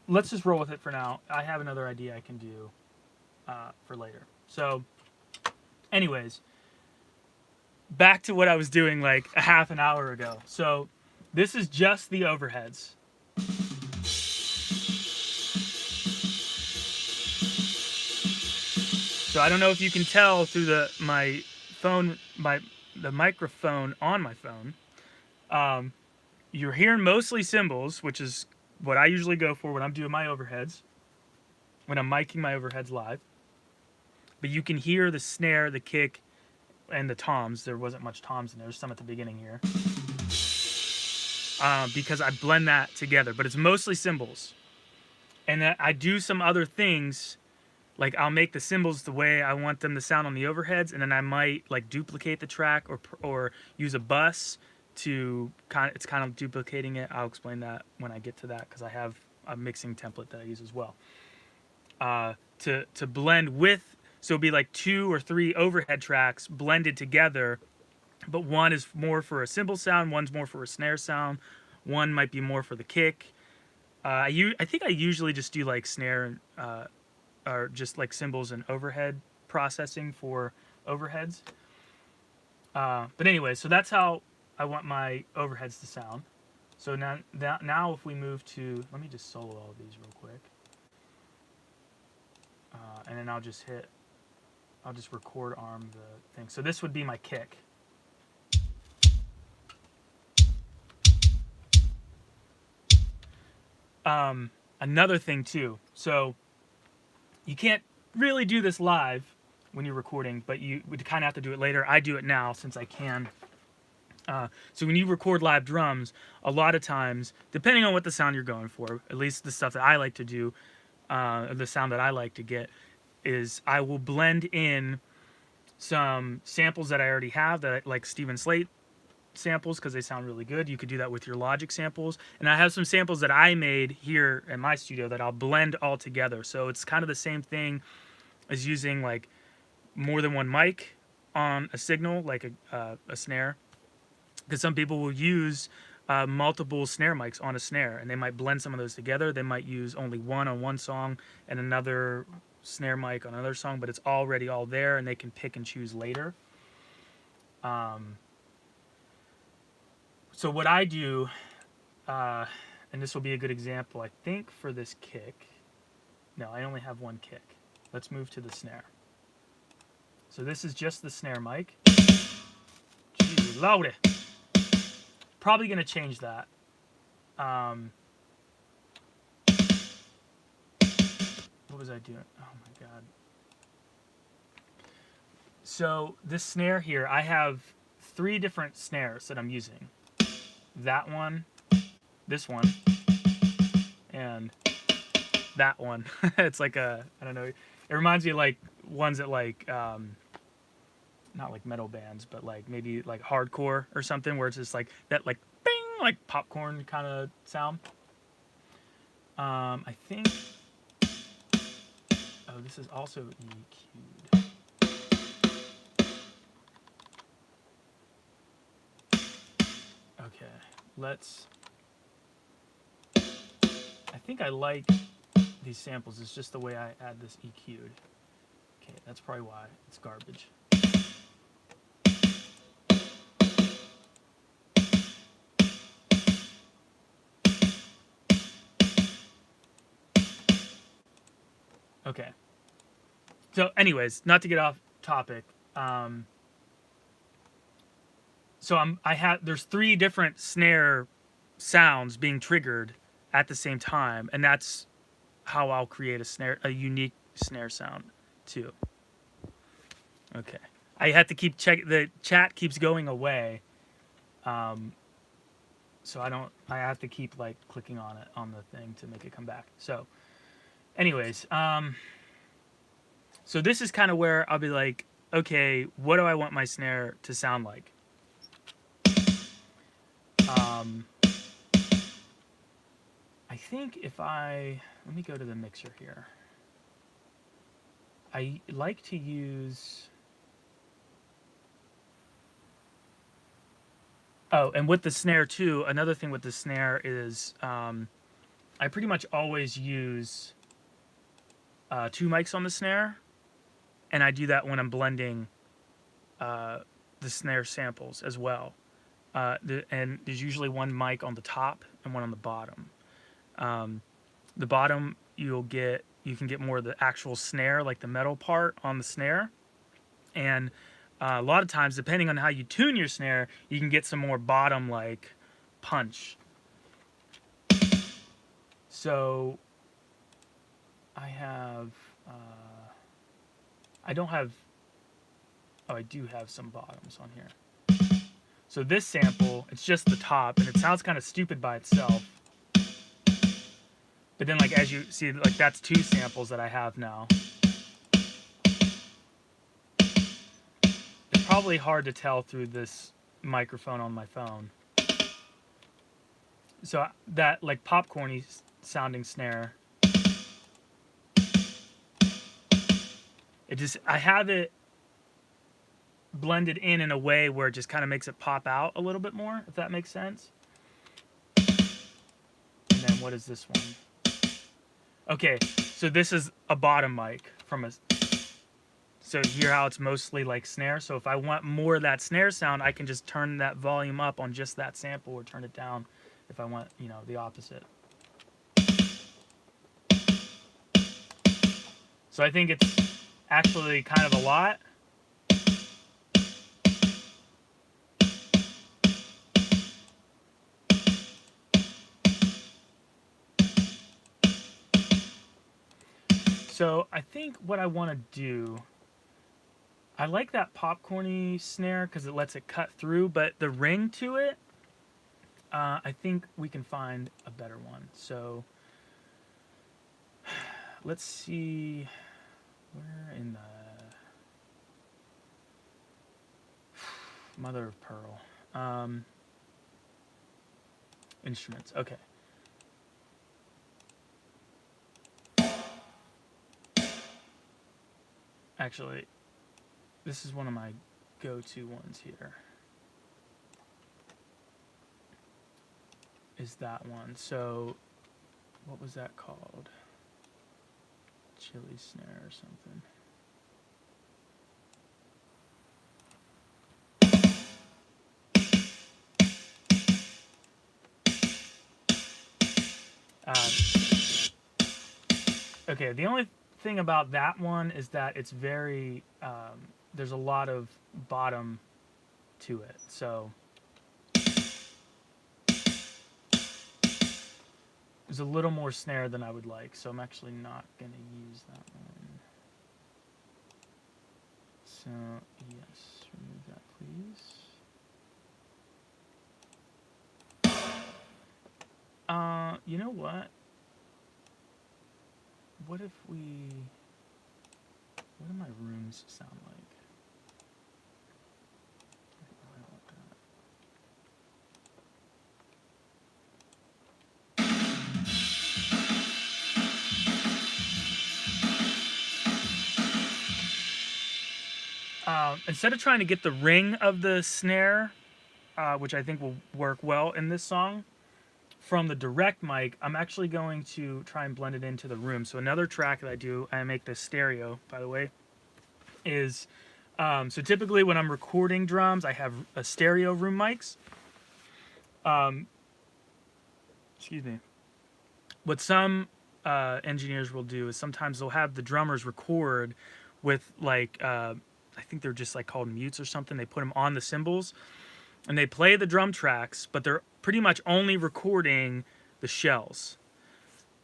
Let's just roll with it for now. I have another idea I can do for later. So, anyways, back to what I was doing like a half an hour ago. So, this is just the overheads. So I don't know if you can tell through the microphone on my phone. You're hearing mostly cymbals, which is what I usually go for when I'm doing my overheads, when I'm miking my overheads live. But you can hear the snare, the kick, and the toms. There wasn't much toms in there. There's some at the beginning here. Because I blend that together. But it's mostly cymbals. And then I do some other things. Like, I'll make the cymbals the way I want them to sound on the overheads, and then I might like duplicate the track or use a bus to it's kind of duplicating it. I'll explain that when I get to that, because I have a mixing template that I use as well. To blend with, so it'll be like 2 or 3 overhead tracks blended together, but one is more for a cymbal sound, one's more for a snare sound, one might be more for the kick. I think I usually just do like snare and or just like cymbals and overhead processing for overheads. But anyway, so that's how I want my overheads to sound. So now if we move to, let me just solo all of these real quick. And then I'll just record arm the thing. So this would be my kick. Another thing too. So you can't really do this live when you're recording, but you would kind of have to do it later. I do it now since I can. So when you record live drums, a lot of times, depending on what the sound you're going for, at least the stuff that I like to do, the sound that I like to get, is I will blend in some samples that I already have, that like Steven Slate samples, because they sound really good. You could do that with your Logic samples, and I have some samples that I made here in my studio that I'll blend all together. So it's kind of the same thing as using like more than one mic on a signal, like a snare, because some people will use multiple snare mics on a snare, and they might blend some of those together. They might use only one on one song and another snare mic on another song, but it's already all there, and they can pick and choose later. So what I do, and this will be a good example, I think, for this kick. No, I only have one kick. Let's move to the snare. So this is just the snare mic. Jeez, load it. Probably going to change that. What was I doing? Oh my god. So this snare here, I have 3 different snares that I'm using. That one, this one, and that one. It's like I don't know, it reminds me of like ones that like, not like metal bands, but like maybe like hardcore or something, where it's just like that, like bing, like popcorn kind of sound. I think, oh, this is also EQ'd. Okay, I think I like these samples. It's just the way I add this EQ'd. Okay, that's probably why it's garbage. Okay. So anyways, not to get off topic, so there's 3 different snare sounds being triggered at the same time, and that's how I'll create a unique snare sound too. Okay, I have to keep the chat keeps going away, so I have to keep like clicking on it on the thing to make it come back. So anyways, so this is kind of where I'll be like, okay, what do I want my snare to sound like? I think if let me go to the mixer here. I like to use, oh, and with the snare too, another thing with the snare is I pretty much always use 2 mics on the snare, and I do that when I'm blending the snare samples as well. And there's usually 1 mic on the top and 1 on the bottom. The bottom you can get more of the actual snare, like the metal part on the snare, and a lot of times, depending on how you tune your snare, you can get some more bottom like punch. So I have I don't have, oh, I do have some bottoms on here. So this sample, it's just the top, and it sounds kind of stupid by itself. But then, like, as you see, like, that's 2 samples that I have now. It's probably hard to tell through this microphone on my phone. So that, like, popcorny sounding snare, I have it blended in a way where it just kind of makes it pop out a little bit more, if that makes sense. And then what is this one? Okay, so this is a bottom mic from a, so you hear how it's mostly like snare. So if I want more of that snare sound, I can just turn that volume up on just that sample, or turn it down if I want, you know, the opposite. So I think it's actually kind of a lot. So I think what I want to do, I like that popcorny snare because it lets it cut through, but the ring to it, I think we can find a better one. So let's see, where in the mother of pearl, instruments. Okay. Actually, this is one of my go-to ones here. Is that one. So what was that called? Chili snare or something. Okay, the only thing about that one is that it's very, there's a lot of bottom to it. So there's a little more snare than I would like. So I'm actually not going to use that one. So yes, remove that please. You know what? What if what do my rooms sound like? Instead of trying to get the ring of the snare, which I think will work well in this song, from the direct mic, I'm actually going to try and blend it into the room. So another track that I do, I make this stereo, by the way, is, so typically when I'm recording drums, I have a stereo room mics. Excuse me. What some engineers will do is sometimes they'll have the drummers record with like, I think they're just like called mutes or something. They put them on the cymbals and they play the drum tracks, but they're pretty much only recording the shells.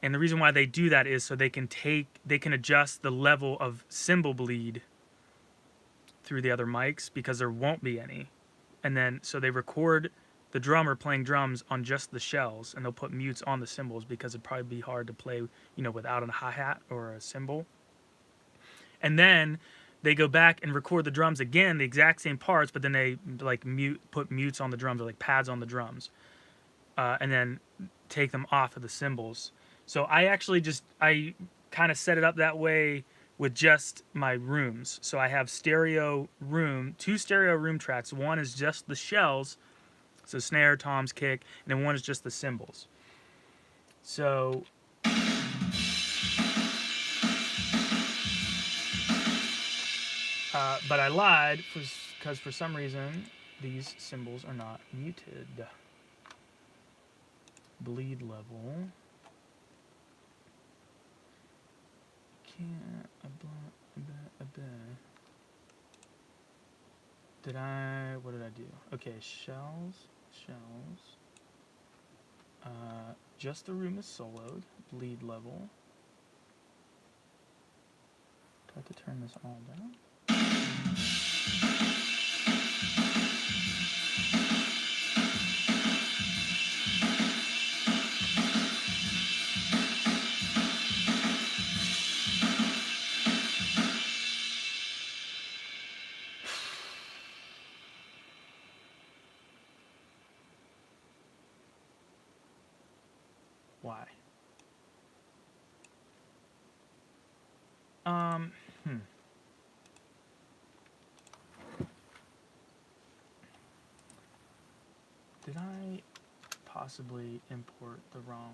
And the reason why they do that is so they can adjust the level of cymbal bleed through the other mics, because there won't be any. And then so they record the drummer playing drums on just the shells, and they'll put mutes on the cymbals because it'd probably be hard to play, you know, without a hi-hat or a cymbal. And then they go back and record the drums again, the exact same parts, but then they like put mutes on the drums, or like pads on the drums, and then take them off of the cymbals. So I kind of set it up that way with just my rooms. So I have two stereo room tracks. One is just the shells, so snare, toms, kick, and then one is just the cymbals. So but I lied because for some reason these cymbals are not muted. Bleed level. Can't. What did I do? Okay, shells. Just the room is soloed. Bleed level. Do I have to turn this all down? Why? Did I possibly import the wrong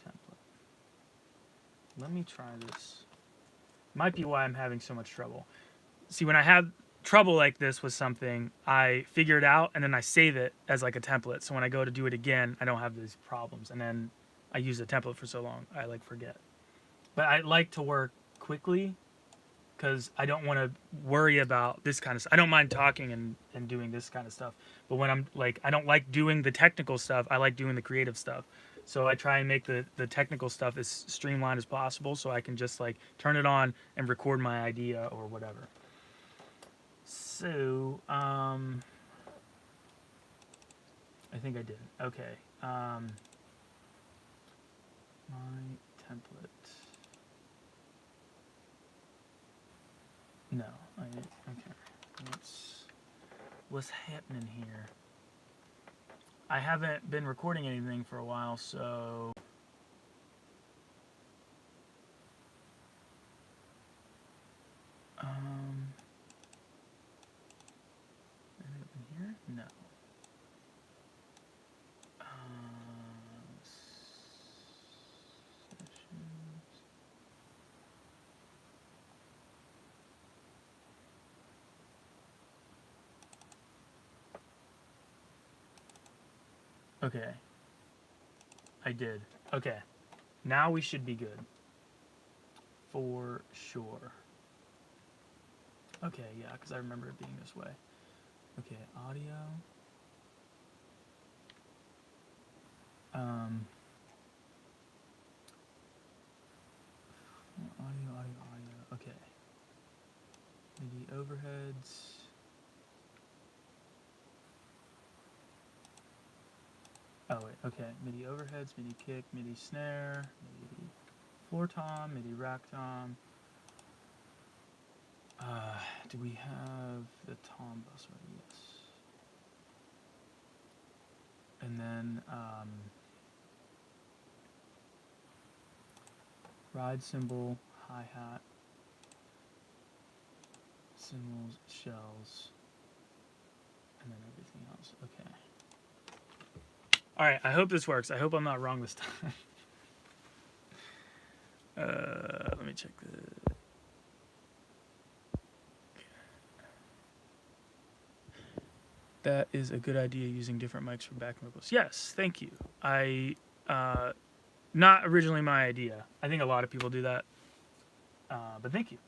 template? Let me try this. Might be why I'm having so much trouble. See, when I have trouble like this with something, I figure it out and then I save it as like a template. So when I go to do it again, I don't have these problems. And then I use the template for so long, I like forget. But I like to work quickly because I don't want to worry about this kind of stuff. I don't mind talking and doing this kind of stuff. But when I'm like, I don't like doing the technical stuff. I like doing the creative stuff. So I try and make the technical stuff as streamlined as possible so I can just like turn it on and record my idea or whatever. So, I think I did. Okay. My template. No. Okay. What's happening here? I haven't been recording anything for a while, so... Is it in here? No. Sessions. Okay. I did. Okay. Now we should be good. For sure. Okay, yeah, because I remember it being this way. Okay, audio. Audio. Okay. MIDI overheads. Oh wait, okay. MIDI overheads, MIDI kick, MIDI snare, MIDI floor tom, MIDI rack tom. Do we have the tom bus already? Yes. And then ride cymbal, hi-hat, cymbals, shells, and then everything else. Okay. Alright, I hope this works. I hope I'm not wrong this time. Let me check the... That is a good idea, using different mics for back vocals. Yes, thank you. Not originally my idea. I think a lot of people do that. But thank you.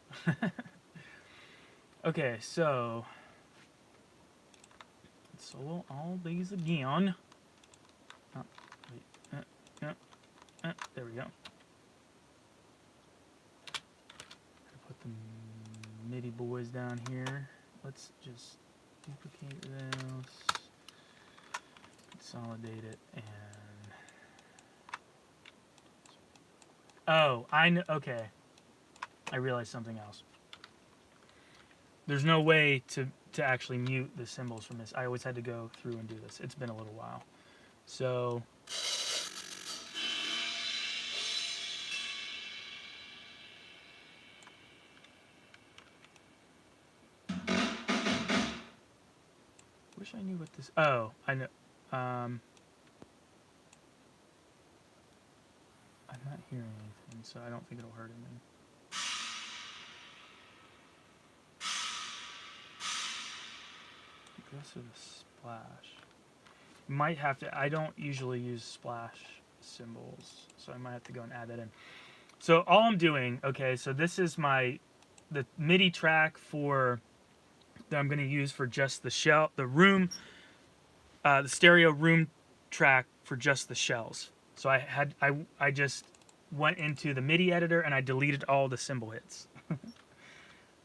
Okay, so... Let's solo all these again. Oh, wait. There we go. Put the MIDI boys down here. Let's just duplicate this, consolidate it, and... Oh, I know. Okay. I realized something else. there's no way to actually mute the cymbals from this. I always had to go through and do this. It's been a little while. So wish I knew what this. Oh, I know. I'm not hearing anything, so I don't think it'll hurt anything. Aggressive splash. Might have to. I don't usually use splash cymbals, so I might have to go and add that in. So all I'm doing, okay, so this is the MIDI track that I'm going to use for just the room, the stereo room track for just the shells. So I just went into the MIDI editor and I deleted all the cymbal hits.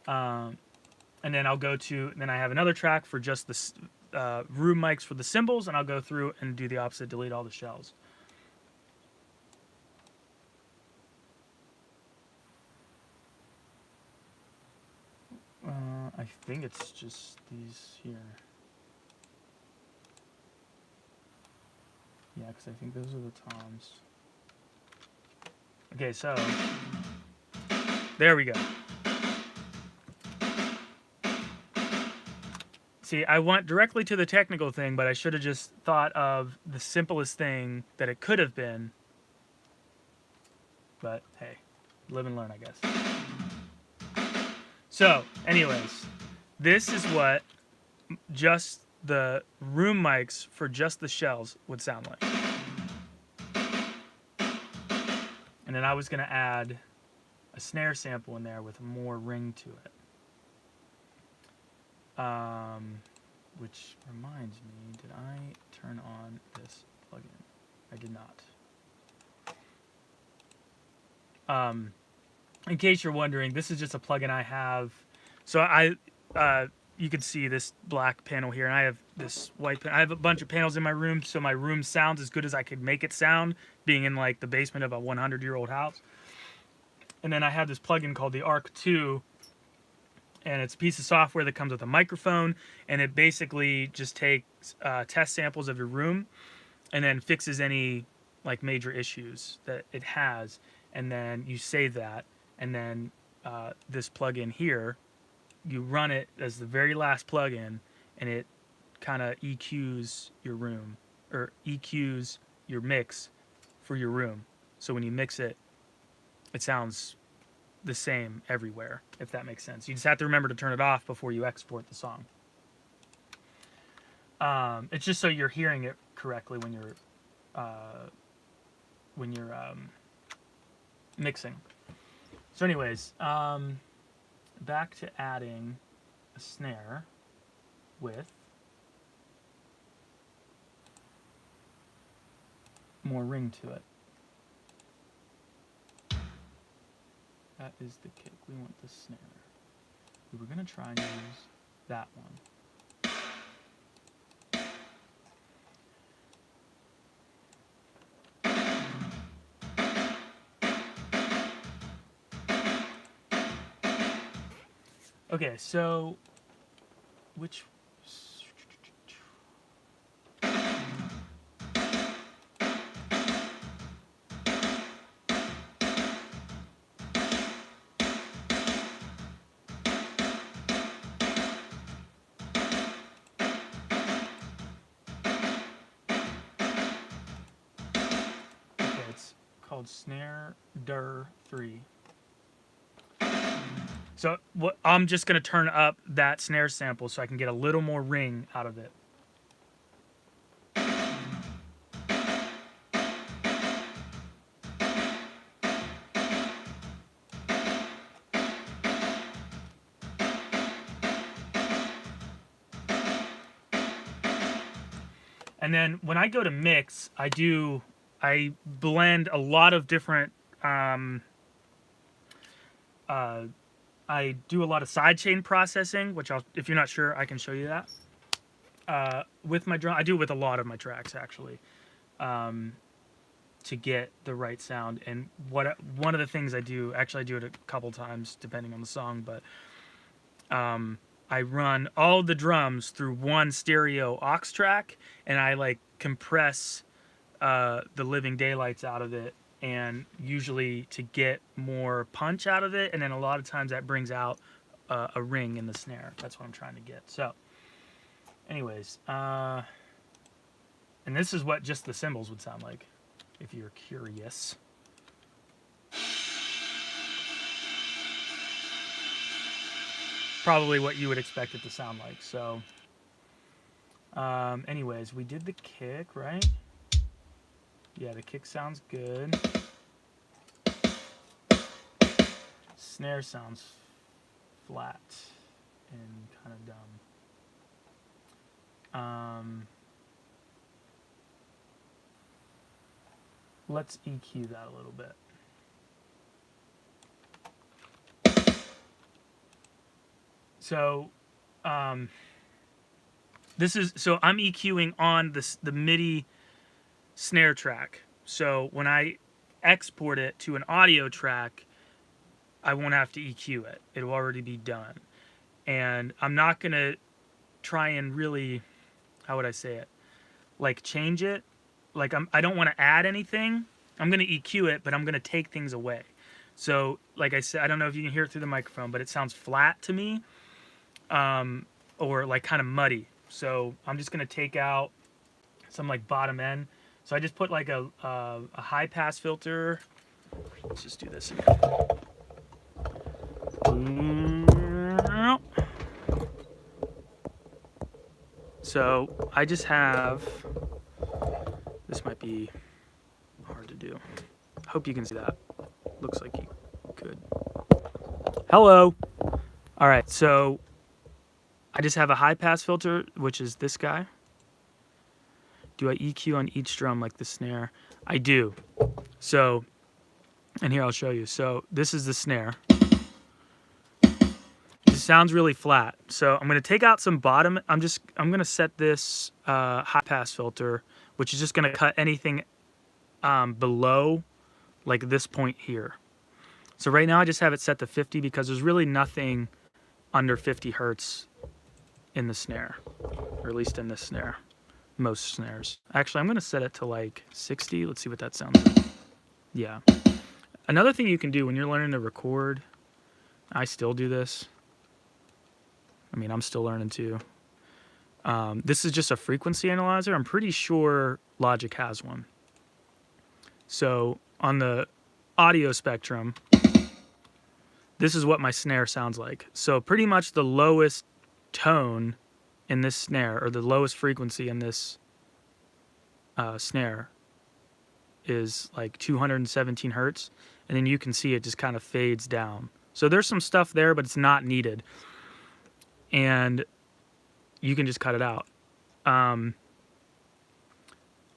And then then I have another track for just the room mics for the cymbals, and I'll go through and do the opposite, delete all the shells. I think it's just these here. Yeah, because I think those are the toms. Okay, so there we go. See, I went directly to the technical thing, but I should have just thought of the simplest thing that it could have been. But hey, live and learn, I guess. So, anyways, this is what just the room mics for just the shells would sound like. And then I was going to add a snare sample in there with more ring to it. Which reminds me, did I turn on this plugin? I did not. In case you're wondering, this is just a plugin I have. So you can see this black panel here, and I have this white panel. I have a bunch of panels in my room, so my room sounds as good as I could make it sound, being in like the basement of a 100-year-old house. And then I have this plugin called the Arc 2, and it's a piece of software that comes with a microphone, and it basically just takes test samples of your room and then fixes any like major issues that it has, and then you save that, and then this plugin here, you run it as the very last plugin, and it kind of EQs your room, or EQs your mix for your room. So when you mix it, it sounds the same everywhere, if that makes sense. You just have to remember to turn it off before you export the song. It's just so you're hearing it correctly when you're mixing. So anyways, back to adding a snare with more ring to it. That is the kick. We want the snare. We were going to try and use that one. Okay, so which called Snare Dur 3. So what I'm just going to turn up that snare sample so I can get a little more ring out of it. And then when I go to mix, I blend a lot of different I do a lot of sidechain processing, which if you're not sure, I can show you that. With my drum, I do it with a lot of my tracks actually, to get the right sound. And one of the things I do, actually I do it a couple times depending on the song, but I run all the drums through one stereo aux track, and I like compress the Living Daylights out of it, and usually to get more punch out of it, and then a lot of times that brings out a ring in the snare. That's what I'm trying to get. So anyways, and this is what just the cymbals would sound like, if you're curious. Probably what you would expect it to sound like. So anyways, we did the kick, right? Yeah, the kick sounds good. Snare sounds flat and kind of dumb. Let's EQ that a little bit. So this is, so I'm EQing on the MIDI snare track. So when I export it to an audio track, I won't have to EQ it. It'll already be done. And I'm not going to try and really, how would I say it? Like change it. Like I don't want to add anything. I'm going to EQ it, but I'm going to take things away. So like I said, I don't know if you can hear it through the microphone, but it sounds flat to me, or like kind of muddy. So I'm just going to take out some like bottom end. So I just put like a high pass filter. Let's just do this again. So I just have, this might be hard to do. Hope you can see that. Looks like you could. Hello. All right, so I just have a high pass filter, which is this guy. Do I EQ on each drum like the snare? I do. So, and here I'll show you. So this is the snare. It sounds really flat. So I'm going to take out some bottom. I'm going to set this high pass filter, which is just going to cut anything below like this point here. So right now I just have it set to 50 because there's really nothing under 50 hertz in the snare, or at least in this snare. Most snares. Actually, I'm going to set it to like 60. Let's see what that sounds like. Yeah. Another thing you can do when you're learning to record, I still do this. I mean, I'm still learning too. This is just a frequency analyzer. I'm pretty sure Logic has one. So on the audio spectrum, this is what my snare sounds like. So pretty much the lowest tone in this snare, or the lowest frequency in this snare, is like 217 hertz, and then you can see it just kind of fades down. So there's some stuff there, but it's not needed, and you can just cut it out. I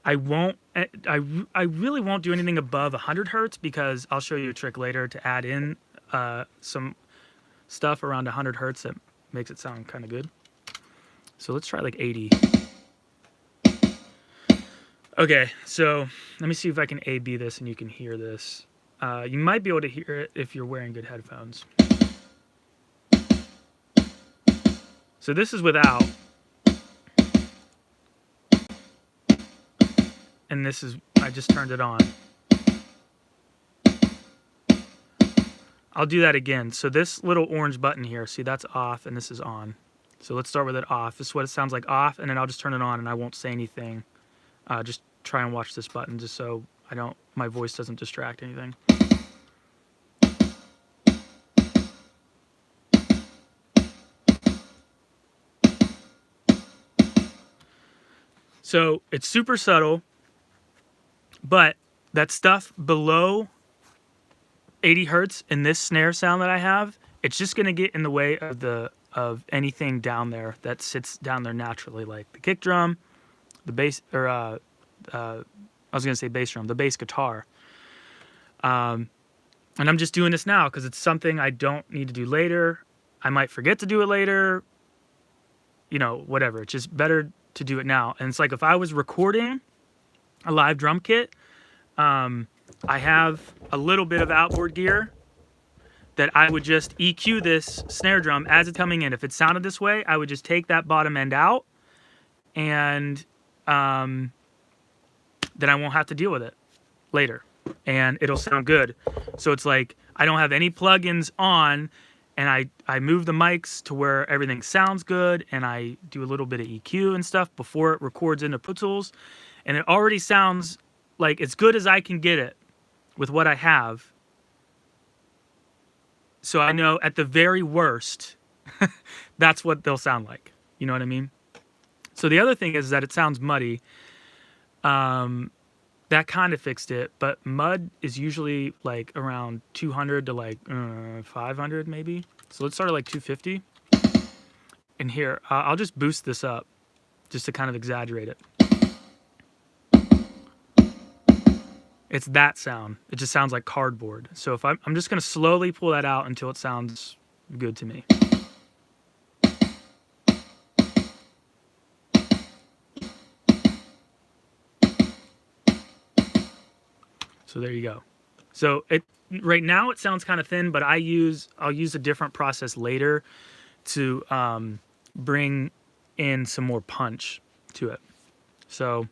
really won't do anything above 100 hertz because I'll show you a trick later to add in some stuff around 100 hertz that makes it sound kind of good. So let's try like 80. Okay, so let me see if I can A/B this and you can hear this. You might be able to hear it if you're wearing good headphones. So this is without. And this is, I just turned it on. I'll do that again. So this little orange button here, see, that's off and this is on. So let's start with it off. This is what it sounds like off, and then I'll just turn it on and I won't say anything. Just try and watch this button just so my voice doesn't distract anything. So it's super subtle, but that stuff below 80 hertz in this snare sound that I have, it's just going to get in the way of anything down there that sits down there naturally, like the kick drum, the bass, or I was going to say bass drum, the bass guitar. And I'm just doing this now because it's something I don't need to do later. I might forget to do it later. You know, whatever. It's just better to do it now. And it's like if I was recording a live drum kit, I have a little bit of outboard gear that I would just EQ this snare drum as it's coming in. If it sounded this way, I would just take that bottom end out, and then I won't have to deal with it later, and it'll sound good. So it's like I don't have any plugins on, and I move the mics to where everything sounds good, and I do a little bit of EQ and stuff before it records into Pro Tools, and it already sounds like as good as I can get it with what I have. So I know at the very worst, that's what they'll sound like. You know what I mean? So the other thing is that it sounds muddy. That kind of fixed it, but mud is usually like around 200 to like 500 maybe. So let's start at like 250. And here, I'll just boost this up just to kind of exaggerate it. It's that sound. It just sounds like cardboard. So if I'm just going to slowly pull that out until it sounds good to me. So there you go. So right now it sounds kind of thin, but I'll use a different process later to bring in some more punch to it. So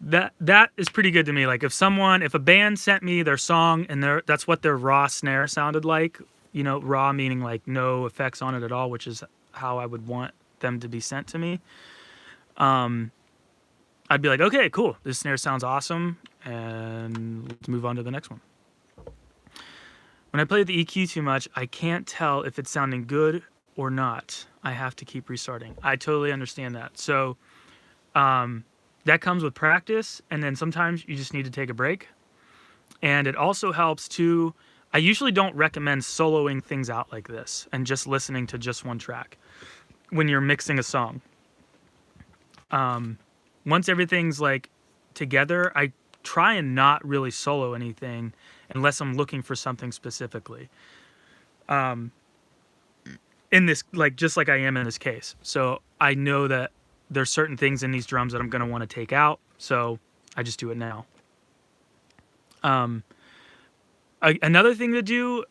that is pretty good to me. Like if a band sent me their song and that's what their raw snare sounded like, you know, raw meaning like no effects on it at all, which is how I would want them to be sent to me. I'd be like, okay, cool. This snare sounds awesome, and let's move on to the next one. When I play the EQ too much, I can't tell if it's sounding good or not. I have to keep restarting. I totally understand that. So that comes with practice, and then sometimes you just need to take a break. And it also helps to, I usually don't recommend soloing things out like this and just listening to just one track when you're mixing a song. Once everything's like together, I try and not really solo anything unless I'm looking for something specifically. In this, like, just like I am in this case. So I know that there's certain things in these drums that I'm going to want to take out. So I just do it now. Another thing to do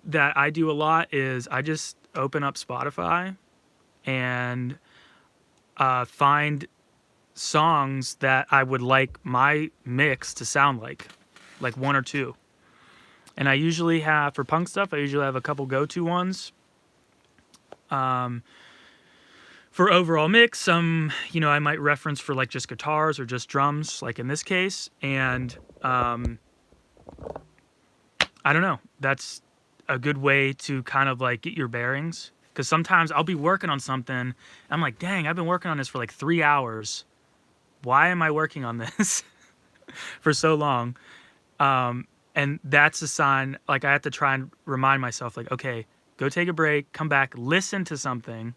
that I do a lot is I just open up Spotify and find songs that I would like my mix to sound like one or two. And I usually have, for punk stuff, I usually have a couple go-to ones. For overall mix, some, you know, I might reference for like just guitars or just drums, like in this case. And I don't know, that's a good way to kind of like get your bearings. Because sometimes I'll be working on something, I'm like, dang, I've been working on this for like 3 hours. Why am I working on this for so long? And that's a sign, like I have to try and remind myself, like, okay, go take a break, come back, listen to something.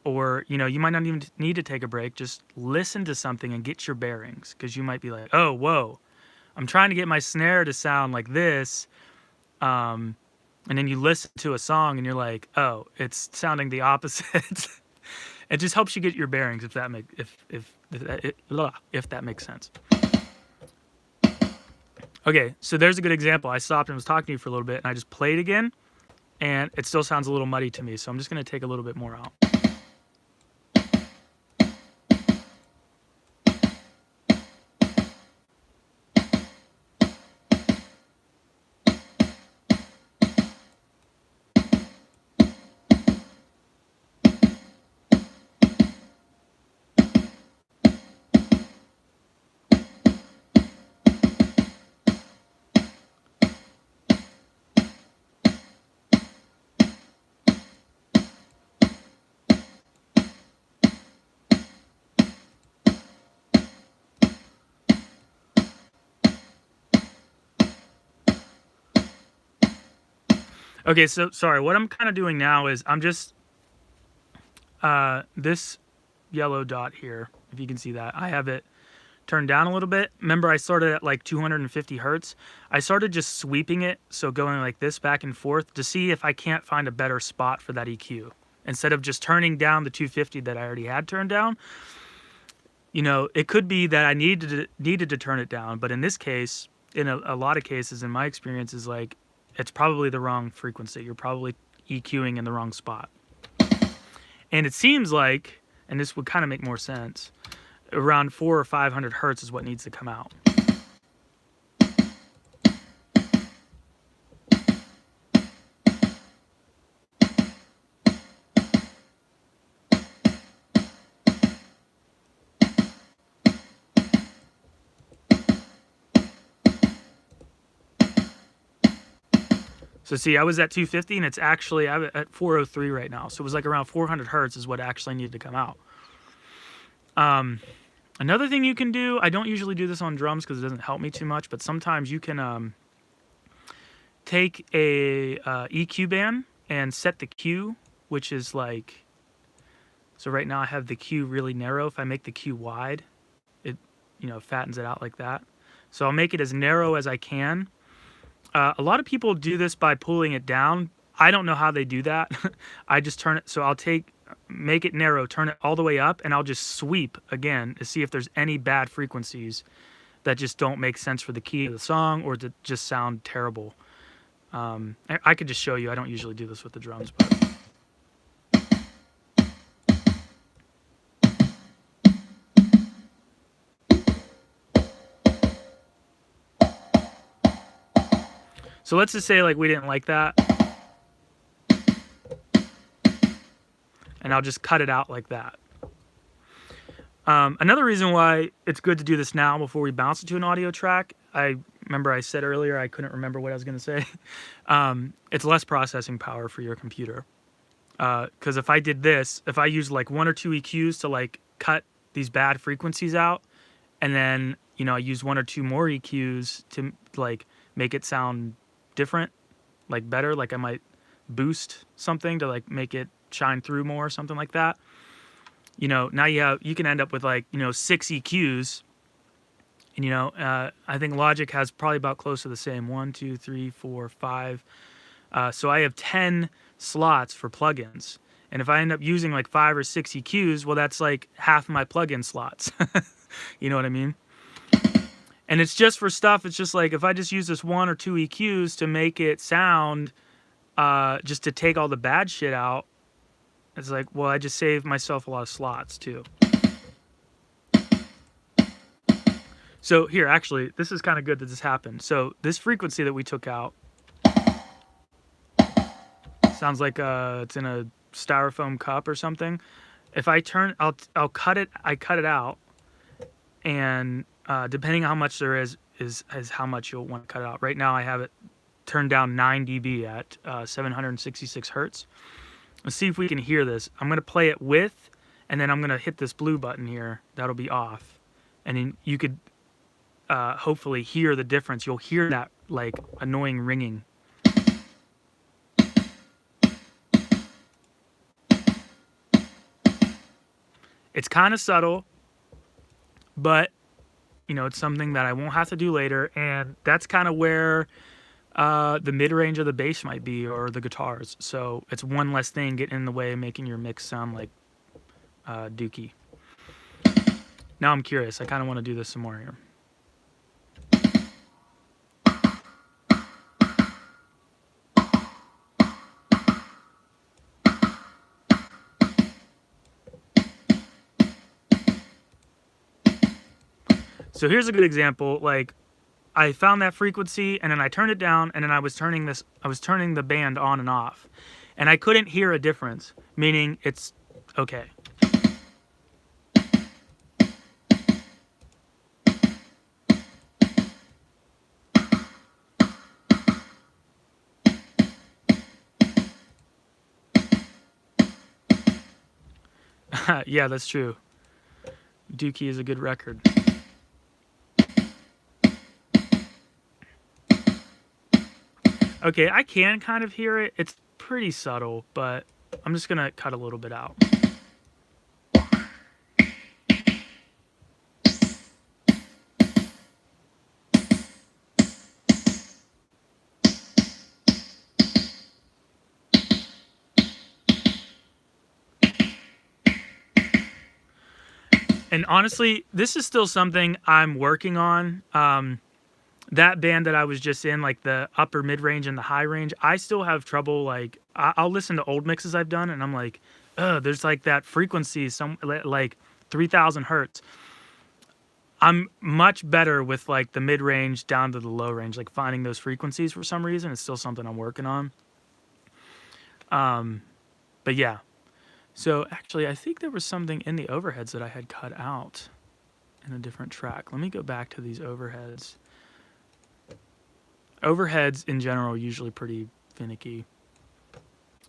Or, you know, you might not even need to take a break. Just listen to something and get your bearings. Because you might be like, oh, whoa, I'm trying to get my snare to sound like this. And then you listen to a song and you're like, oh, it's sounding the opposite. It just helps you get your bearings, if that makes sense. Okay, so there's a good example. I stopped and was talking to you for a little bit, and I just played again, and it still sounds a little muddy to me. So I'm just going to take a little bit more out. Okay, so sorry, what I'm kind of doing now is I'm just, this yellow dot here, if you can see that, I have it turned down a little bit. Remember, I started at like 250 hertz. I started just sweeping it, so going like this back and forth to see if I can't find a better spot for that EQ. Instead of just turning down the 250 that I already had turned down. You know, it could be that I needed to turn it down, but in this case, in a lot of cases, in my experience, is like it's probably the wrong frequency. You're probably EQing in the wrong spot. And it seems like, and this would kind of make more sense, around 400 or 500 hertz is what needs to come out. So see, I was at 250 and it's actually, I'm at 403 right now. So it was like around 400 hertz is what actually needed to come out. Another thing you can do, I don't usually do this on drums because it doesn't help me too much, but sometimes you can take a EQ band and set the Q, which is like, so right now I have the Q really narrow. If I make the Q wide, it, you know, fattens it out like that. So I'll make it as narrow as I can. A lot of people do this by pulling it down. I don't know how they do that. I just turn it, so I'll make it narrow, turn it all the way up, and I'll just sweep again to see if there's any bad frequencies that just don't make sense for the key of the song or to just sound terrible. I could just show you. I don't usually do this with the drums, but. So let's just say like we didn't like that. And I'll just cut it out like that. Another reason why it's good to do this now before we bounce into an audio track, I remember I said earlier, I couldn't remember what I was going to say. It's less processing power for your computer. Because if I did this, if I used like 1 or 2 EQs to like cut these bad frequencies out, and then, you know, I use 1 or 2 more EQs to like make it sound different, like better, like I might boost something to like make it shine through more or something like that. You know, now you can end up with like, you know, 6 EQs. And, you know, I think Logic has probably about close to the same 1, 2, 3, 4, 5. So I have 10 slots for plugins. And if I end up using like 5 or 6 EQs, well, that's like half my plugin slots. You know what I mean? And it's just for stuff, it's just like if I just use this 1 or 2 EQs to make it sound, just to take all the bad shit out, it's like, well, I just saved myself a lot of slots too. So here, actually, this is kind of good that this happened. So this frequency that we took out sounds like it's in a styrofoam cup or something. If I turn, I'll cut it. I cut it out, and depending on how much there is how much you'll want to cut it out. Right now, I have it turned down 9 dB at 766 hertz. Let's see if we can hear this. I'm gonna play it with, and then I'm gonna hit this blue button here. That'll be off, and then you could hopefully hear the difference. You'll hear that like annoying ringing. It's kind of subtle, but you know, it's something that I won't have to do later, and that's kind of where the mid-range of the bass might be, or the guitars. So it's one less thing getting in the way of making your mix sound like dookie. Now I'm curious. I kind of want to do this some more here. So here's a good example. Like, I found that frequency, and then I turned it down, and then I was turning the band on and off, and I couldn't hear a difference, meaning it's okay. Yeah, that's true. Dookie is a good record. Okay, I can kind of hear it. It's pretty subtle, but I'm just gonna cut a little bit out. And honestly, this is still something I'm working on. that band that I was just in, like the upper mid range and the high range, I still have trouble. Like I'll listen to old mixes I've done, and I'm like, there's like that frequency, some like 3,000 hertz. I'm much better with like the mid range down to the low range, like finding those frequencies for some reason. It's still something I'm working on. But yeah. So actually, I think there was something in the overheads that I had cut out in a different track. Let me go back to these overheads. Overheads in general are usually pretty finicky.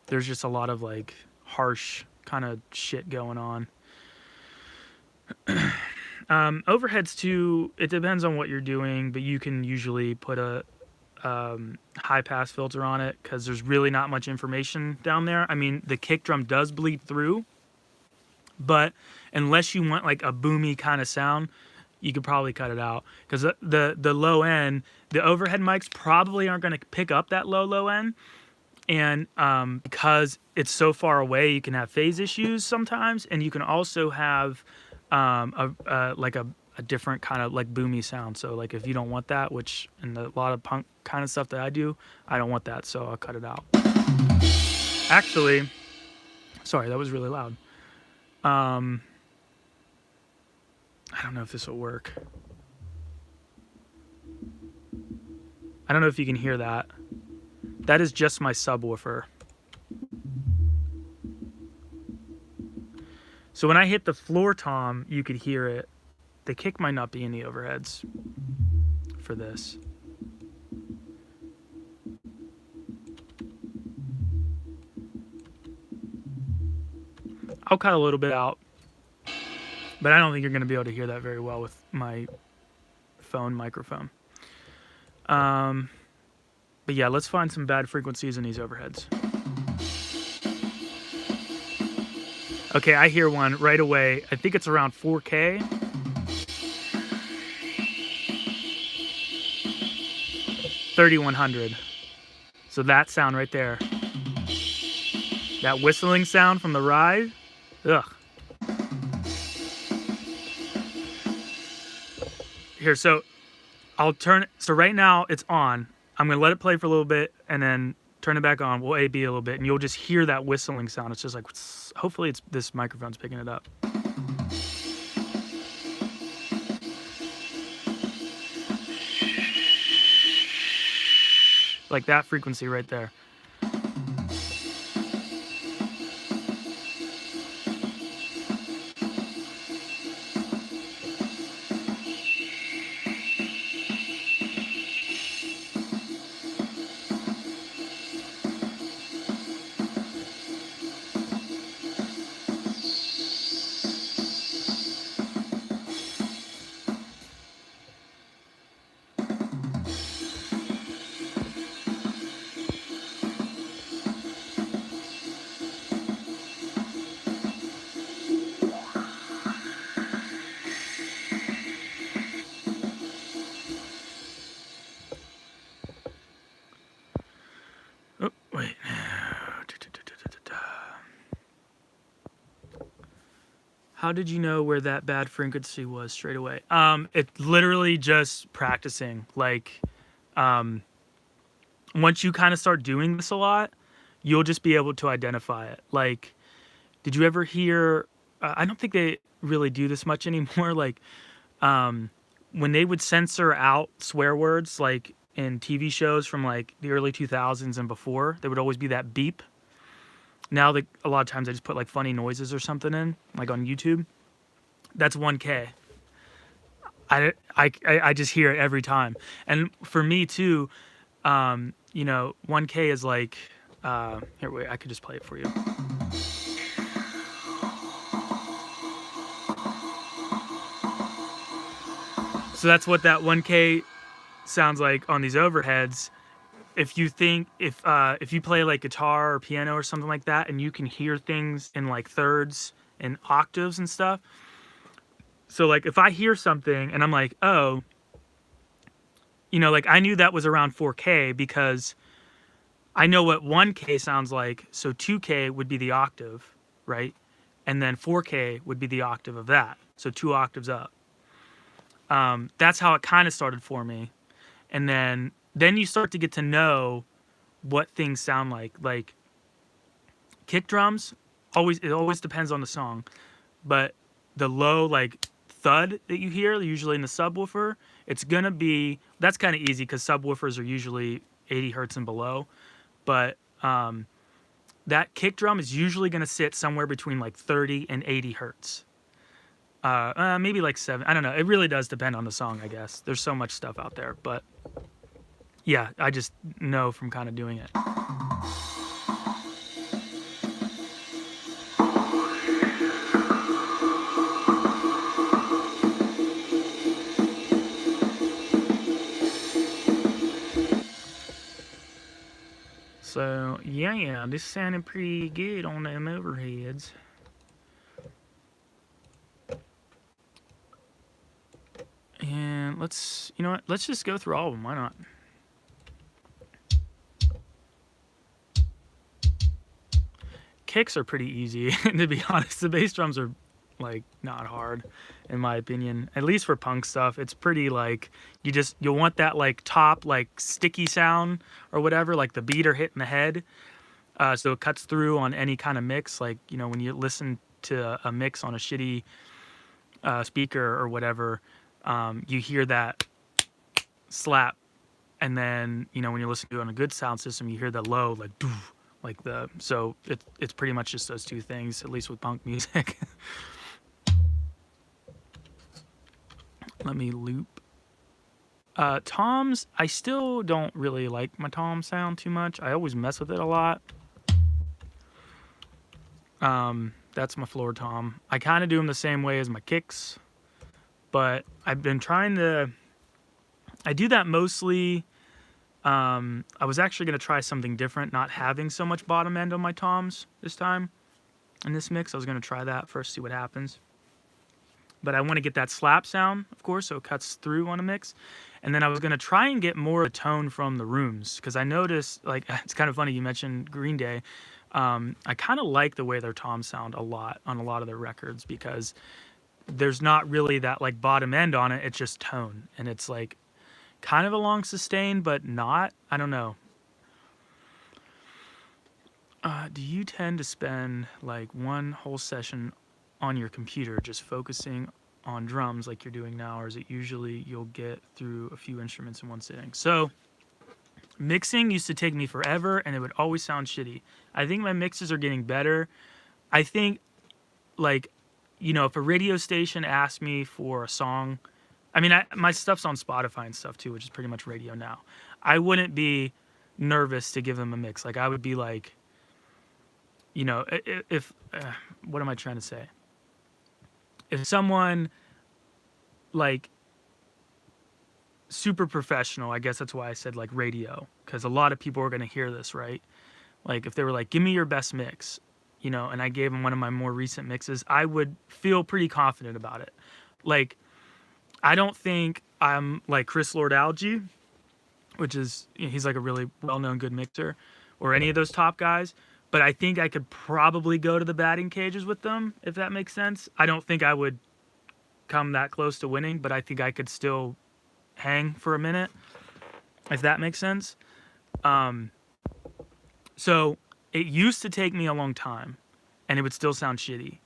There's just a lot of like harsh kind of shit going on. Overheads too, it depends on what you're doing, but you can usually put a high pass filter on it because there's really not much information down there. I mean, the kick drum does bleed through, but unless you want like a boomy kind of sound, you could probably cut it out because the low end, the overhead mics probably aren't going to pick up that low end. And because it's so far away, you can have phase issues sometimes, and you can also have a different kind of like boomy sound. So like if you don't want that, which in a lot of punk kind of stuff that I do, I don't want that, so I'll cut it out. Actually, sorry, that was really loud. I don't know if this will work. I don't know if you can hear that. That is just my subwoofer. So when I hit the floor tom, you could hear it. The kick might not be in the overheads for this. I'll cut a little bit out, but I don't think you're going to be able to hear that very well with my phone microphone. But yeah, let's find some bad frequencies in these overheads. Okay, I hear one right away. I think it's around 4K. $3,100. So that sound right there. That whistling sound from the ride. Ugh. Here, so I'll turn it. So right now it's on. I'm going to let it play for a little bit and then turn it back on. We'll A-B a little bit and you'll just hear that whistling sound. It's just like, hopefully it's this microphone's picking it up. Like that frequency right there. Oh, wait. How did you know where that bad frequency was straight away? It literally just practicing. Like, once you kind of start doing this a lot, you'll just be able to identify it. Like, did you ever hear, I don't think they really do this much anymore. Like, when they would censor out swear words, like in TV shows from like the early 2000s and before, there would always be that beep. Now a lot of times I just put like funny noises or something in, like on YouTube. That's 1K. I just hear it every time. And for me too, 1K is like, here, wait, I could just play it for you. So that's what that 1K sounds like on these overheads. If you think, if you play like guitar or piano or something like that, and you can hear things in like thirds and octaves and stuff. So like if I hear something and I'm like, oh, like I knew that was around 4K because I know what 1K sounds like. So 2K would be the octave, right? And then 4K would be the octave of that. So 2 octaves up. That's how it kind of started for me. and then you start to get to know what things sound like. Like kick drums, it always depends on the song, but the low like thud that you hear usually in the subwoofer, that's kind of easy because subwoofers are usually 80 hertz and below, but that kick drum is usually going to sit somewhere between like 30 and 80 hertz. Maybe like 7. I don't know. It really does depend on the song, I guess. There's so much stuff out there, but yeah, I just know from kind of doing it. So, yeah, this sounded pretty good on them overheads. And let's just go through all of them. Why not? Kicks are pretty easy, to be honest. The bass drums are like not hard, in my opinion. At least for punk stuff, it's pretty like you'll want that like top like sticky sound or whatever, like the beater hitting the head, so it cuts through on any kind of mix. Like when you listen to a mix on a shitty speaker or whatever, you hear that slap, and then when you listen to it on a good sound system, you hear the low like doof. So it's pretty much just those two things, at least with punk music. Let me loop. Toms, I still don't really like my tom sound too much. I always mess with it a lot. That's my floor tom. I kind of do them the same way as my kicks, but I've been trying to... I do that mostly... I was actually going to try something different, not having so much bottom end on my toms this time in this mix. I was going to try that first, see what happens. But I want to get that slap sound, of course, so it cuts through on a mix. And then I was going to try and get more of the tone from the rooms, because I noticed, like, it's kind of funny you mentioned Green Day. I kind of like the way their toms sound a lot on a lot of their records, because there's not really that, like, bottom end on it. It's just tone. And it's, like, kind of a long sustain, but not. I don't know. Do you tend to spend like one whole session on your computer just focusing on drums like you're doing now, or is it usually you'll get through a few instruments in one sitting? So mixing used to take me forever, and it would always sound shitty. I think my mixes are getting better. I think, like, if a radio station asked me for a song, I mean, my stuff's on Spotify and stuff too, which is pretty much radio now. I wouldn't be nervous to give them a mix. Like, I would be like, if what am I trying to say? If someone, like, super professional, I guess that's why I said, like, radio, because a lot of people are going to hear this, right? Like, if they were like, give me your best mix, and I gave them one of my more recent mixes, I would feel pretty confident about it. Like, I don't think I'm like Chris Lord-Alge, which is, he's like a really well-known good mixer, or any of those top guys, but I think I could probably go to the batting cages with them, if that makes sense. I don't think I would come that close to winning, but I think I could still hang for a minute, if that makes sense. So it used to take me a long time, and it would still sound shitty.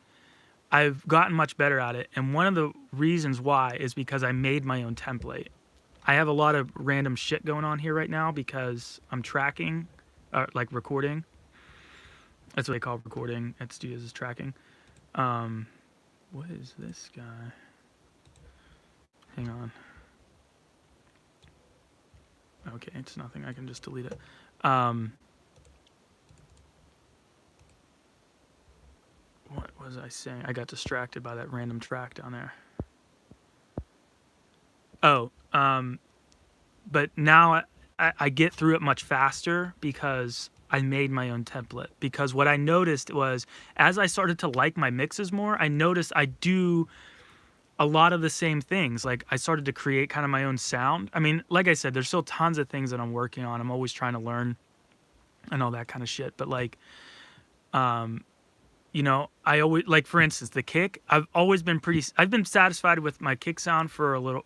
I've gotten much better at it, and one of the reasons why is because I made my own template. I have a lot of random shit going on here right now because I'm tracking, like recording. That's what they call recording at studios, is tracking. What is this guy? Hang on. Okay, it's nothing. I can just delete it. What was I saying? I got distracted by that random track down there. Oh, but now I get through it much faster because I made my own template. Because what I noticed was, as I started to like my mixes more, I noticed I do a lot of the same things. Like, I started to create kind of my own sound. I mean, like I said, there's still tons of things that I'm working on. I'm always trying to learn and all that kind of shit. But like, I always, like, for instance, the kick, I've been satisfied with my kick sound for a little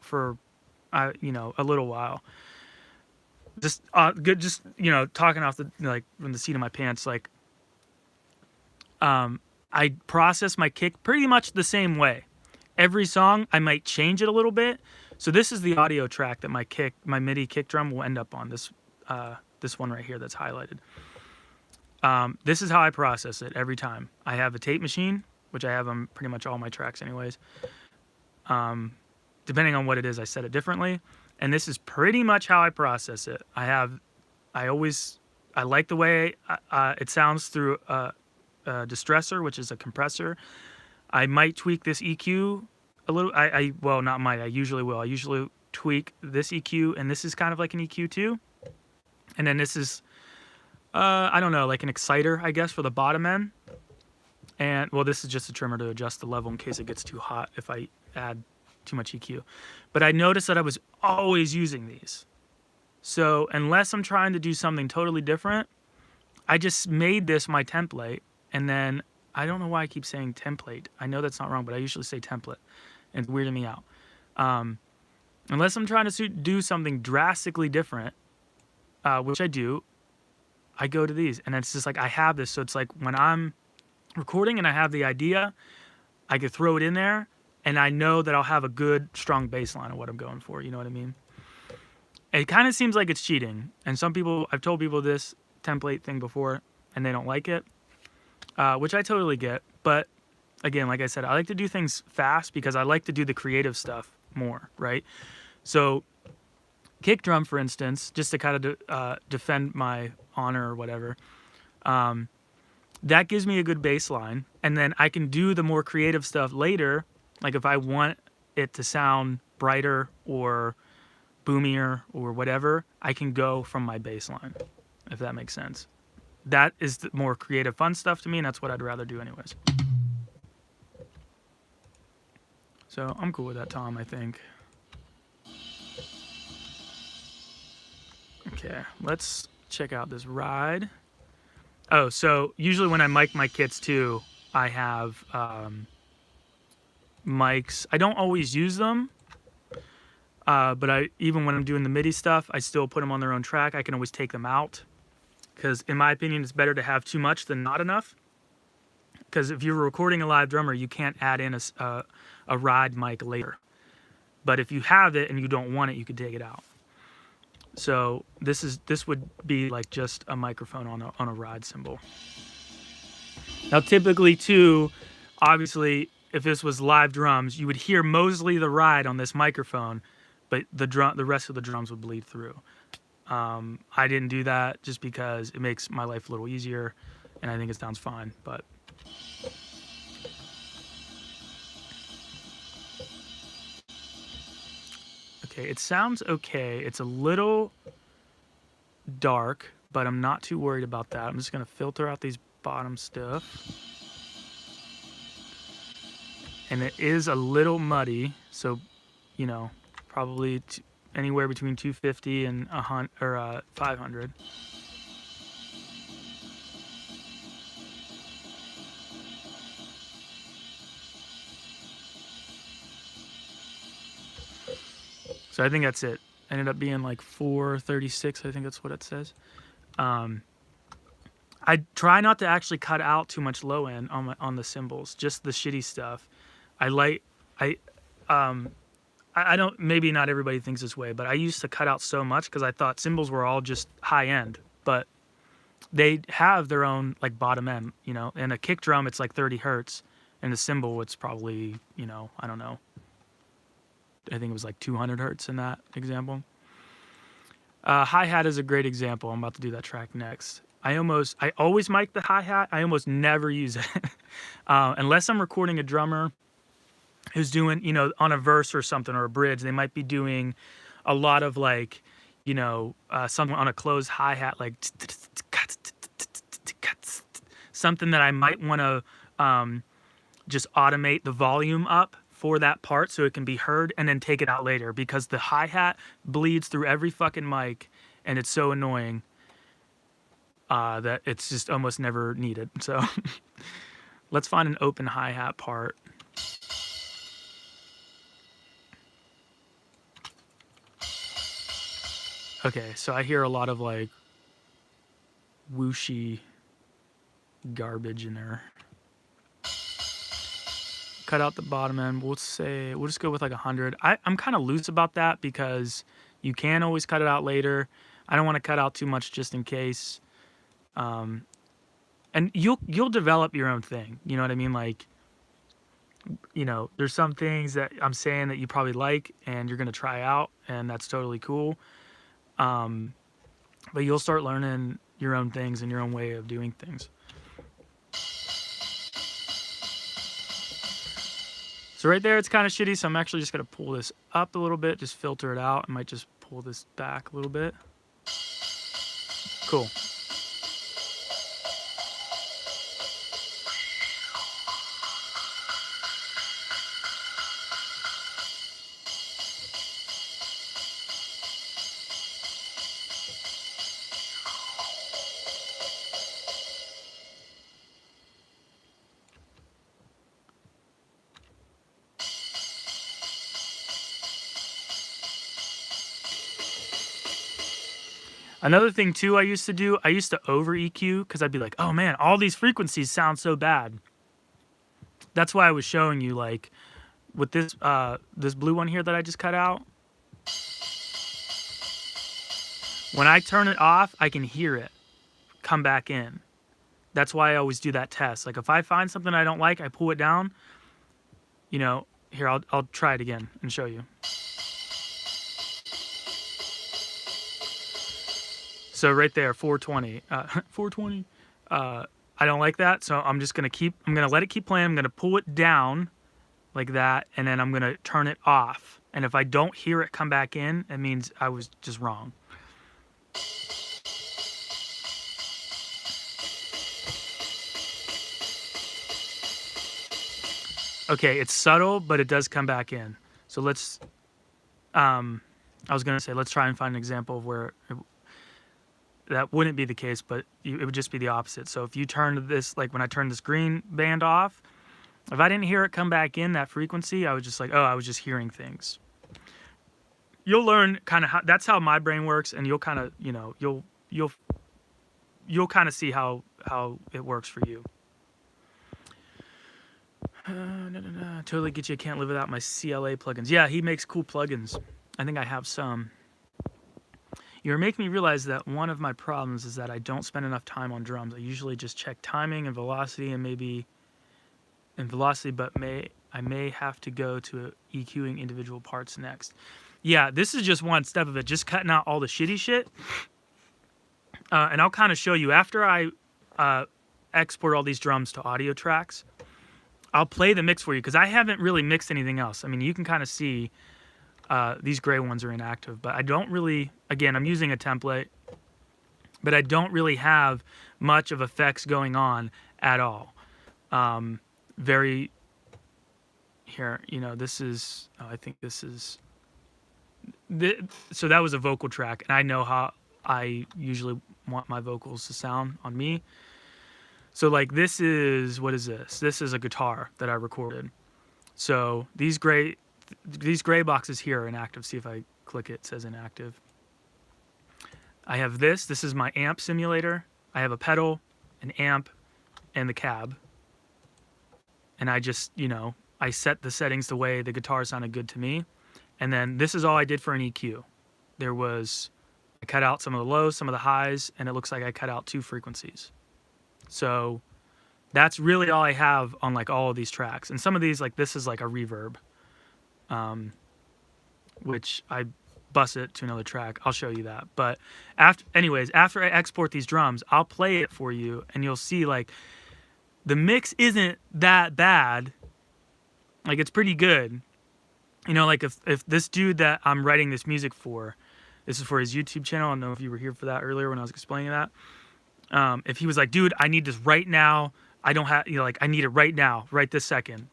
while. just good, just talking off the like from the seat of my pants, like I process my kick pretty much the same way. Every song I might change it a little bit. So this is the audio track that my MIDI kick drum will end up on, this one right here that's highlighted. This is how I process it every time. I have a tape machine, which I have on pretty much all my tracks anyways. Depending on what it is, I set it differently. And this is pretty much how I process it. I like the way it sounds through a distressor, which is a compressor. I might tweak this EQ a little. Well, not might. I usually will. I usually tweak this EQ, and this is kind of like an EQ too. And then this is, I don't know, like an exciter, I guess, for the bottom end. And well, this is just a trimmer to adjust the level in case it gets too hot if I add too much EQ. But I noticed that I was always using these. So unless I'm trying to do something totally different, I just made this my template. And then I don't know why I keep saying template. I know that's not wrong, but I usually say template. And it's weirding me out. Unless I'm trying to do something drastically different, which I do, I go to these. And it's just like I have this. So it's like when I'm recording and I have the idea, I could throw it in there. And I know that I'll have a good, strong baseline of what I'm going for. You know what I mean? It kind of seems like it's cheating. And some people, I've told people this template thing before, and they don't like it. Which I totally get. But again, like I said, I like to do things fast because I like to do the creative stuff more, right? So kick drum, for instance, just to kind of defend my honor or whatever, that gives me a good baseline. And then I can do the more creative stuff later. Like if I want it to sound brighter or boomier or whatever, I can go from my baseline, if that makes sense. That is the more creative, fun stuff to me, and that's what I'd rather do anyways. So I'm cool with that, Tom, I think. Okay, let's check out this ride. Oh, so usually when I mic my kits too, I have mics. I don't always use them, but even when I'm doing the MIDI stuff, I still put them on their own track. I can always take them out. Because in my opinion, it's better to have too much than not enough. Because if you're recording a live drummer, you can't add in a ride mic later. But if you have it and you don't want it, you could take it out. So this would be like just a microphone on a ride cymbal. Now typically too, obviously, if this was live drums, you would hear mostly the ride on this microphone, but the rest of the drums would bleed through. I didn't do that just because it makes my life a little easier, and I think it sounds fine, but okay, it sounds okay. It's a little dark, but I'm not too worried about that. I'm just going to filter out these bottom stuff. And it is a little muddy, so, probably anywhere between 250 and 500. So I think that's it. Ended up being like 436. I think that's what it says. I try not to actually cut out too much low end on the cymbals, just the shitty stuff. I don't, maybe not everybody thinks this way, but I used to cut out so much because I thought cymbals were all just high end, but they have their own like bottom end, In a kick drum, it's like 30 hertz, and the cymbal, it's probably, I don't know. I think it was like 200 hertz in that example. Hi-hat is a great example. I'm about to do that track next. I always mic the hi-hat. I almost never use it. Unless I'm recording a drummer who's doing, on a verse or something or a bridge, they might be doing a lot of like, something on a closed hi-hat, like something that I might want to just automate the volume up for that part so it can be heard and then take it out later, because the hi-hat bleeds through every fucking mic and it's so annoying that it's just almost never needed. So let's find an open hi-hat part. Okay, so I hear a lot of like whooshy garbage in there. Cut out the bottom end. We'll just go with like 100. I'm kind of loose about that because you can always cut it out later. I don't want to cut out too much just in case. And you'll develop your own thing. You know what I mean? Like, you know, there's some things that I'm saying that you probably like and you're gonna try out, and that's totally cool. But you'll start learning your own things and your own way of doing things. So right there, it's kind of shitty, so I'm actually just gonna pull this up a little bit, just filter it out. I might just pull this back a little bit. Cool. Another thing too I used to do, I used to over EQ because I'd be like, oh man, all these frequencies sound so bad. That's why I was showing you, like, with this this blue one here that I just cut out. When I turn it off, I can hear it come back in. That's why I always do that test. Like if I find something I don't like, I pull it down. You know, here, I'll try it again and show you. So right there, 420, 420. I don't like that, so I'm gonna let it keep playing. I'm gonna pull it down like that, and then I'm gonna turn it off. And if I don't hear it come back in, it means I was just wrong. Okay, it's subtle, but it does come back in. So let's, I was gonna say, let's try and find an example of where that wouldn't be the case, but it would just be the opposite. So if you turned this, like when I turned this green band off, if I didn't hear it come back in that frequency, I was just like, oh, I was just hearing things. You'll learn kind of how, that's how my brain works, and you'll kind of, you know, you'll kind of see how it works for you. Totally get you. I can't live without my CLA plugins. Yeah, he makes cool plugins. I think I have some. You're making me realize that one of my problems is that I don't spend enough time on drums. I usually just check timing and velocity but I may have to go to EQing individual parts next. Yeah, this is just one step of it, just cutting out all the shitty shit. And I'll kind of show you after I export all these drums to audio tracks. I'll play the mix for you because I haven't really mixed anything else. I mean, you can kind of see these gray ones are inactive, but I don't really, again, I'm using a template, but I don't really have much of effects going on at all. Very, here, you know, this is, I think this is, so that was a vocal track, and I know how I usually want my vocals to sound on me. So like this is, what is this? This is a guitar that I recorded. So these gray boxes here are inactive. See if I click it, it says inactive. I have this is my amp simulator. I have a pedal, an amp, and the cab. And I just, you know, I set the settings the way the guitar sounded good to me. And then this is all I did for an EQ. I cut out some of the lows, some of the highs, and it looks like I cut out 2 frequencies. So that's really all I have on like all of these tracks. And some of these, like this is like a reverb, which I bus it to another track. I'll show you that. But after I export these drums, I'll play it for you, and you'll see like the mix isn't that bad. Like it's pretty good. You know, like if this dude that I'm writing this music for, this is for his YouTube channel. I don't know if you were here for that earlier when I was explaining that. If he was like, dude, I need this right now. I don't have, you know, like I need it right now, right this second.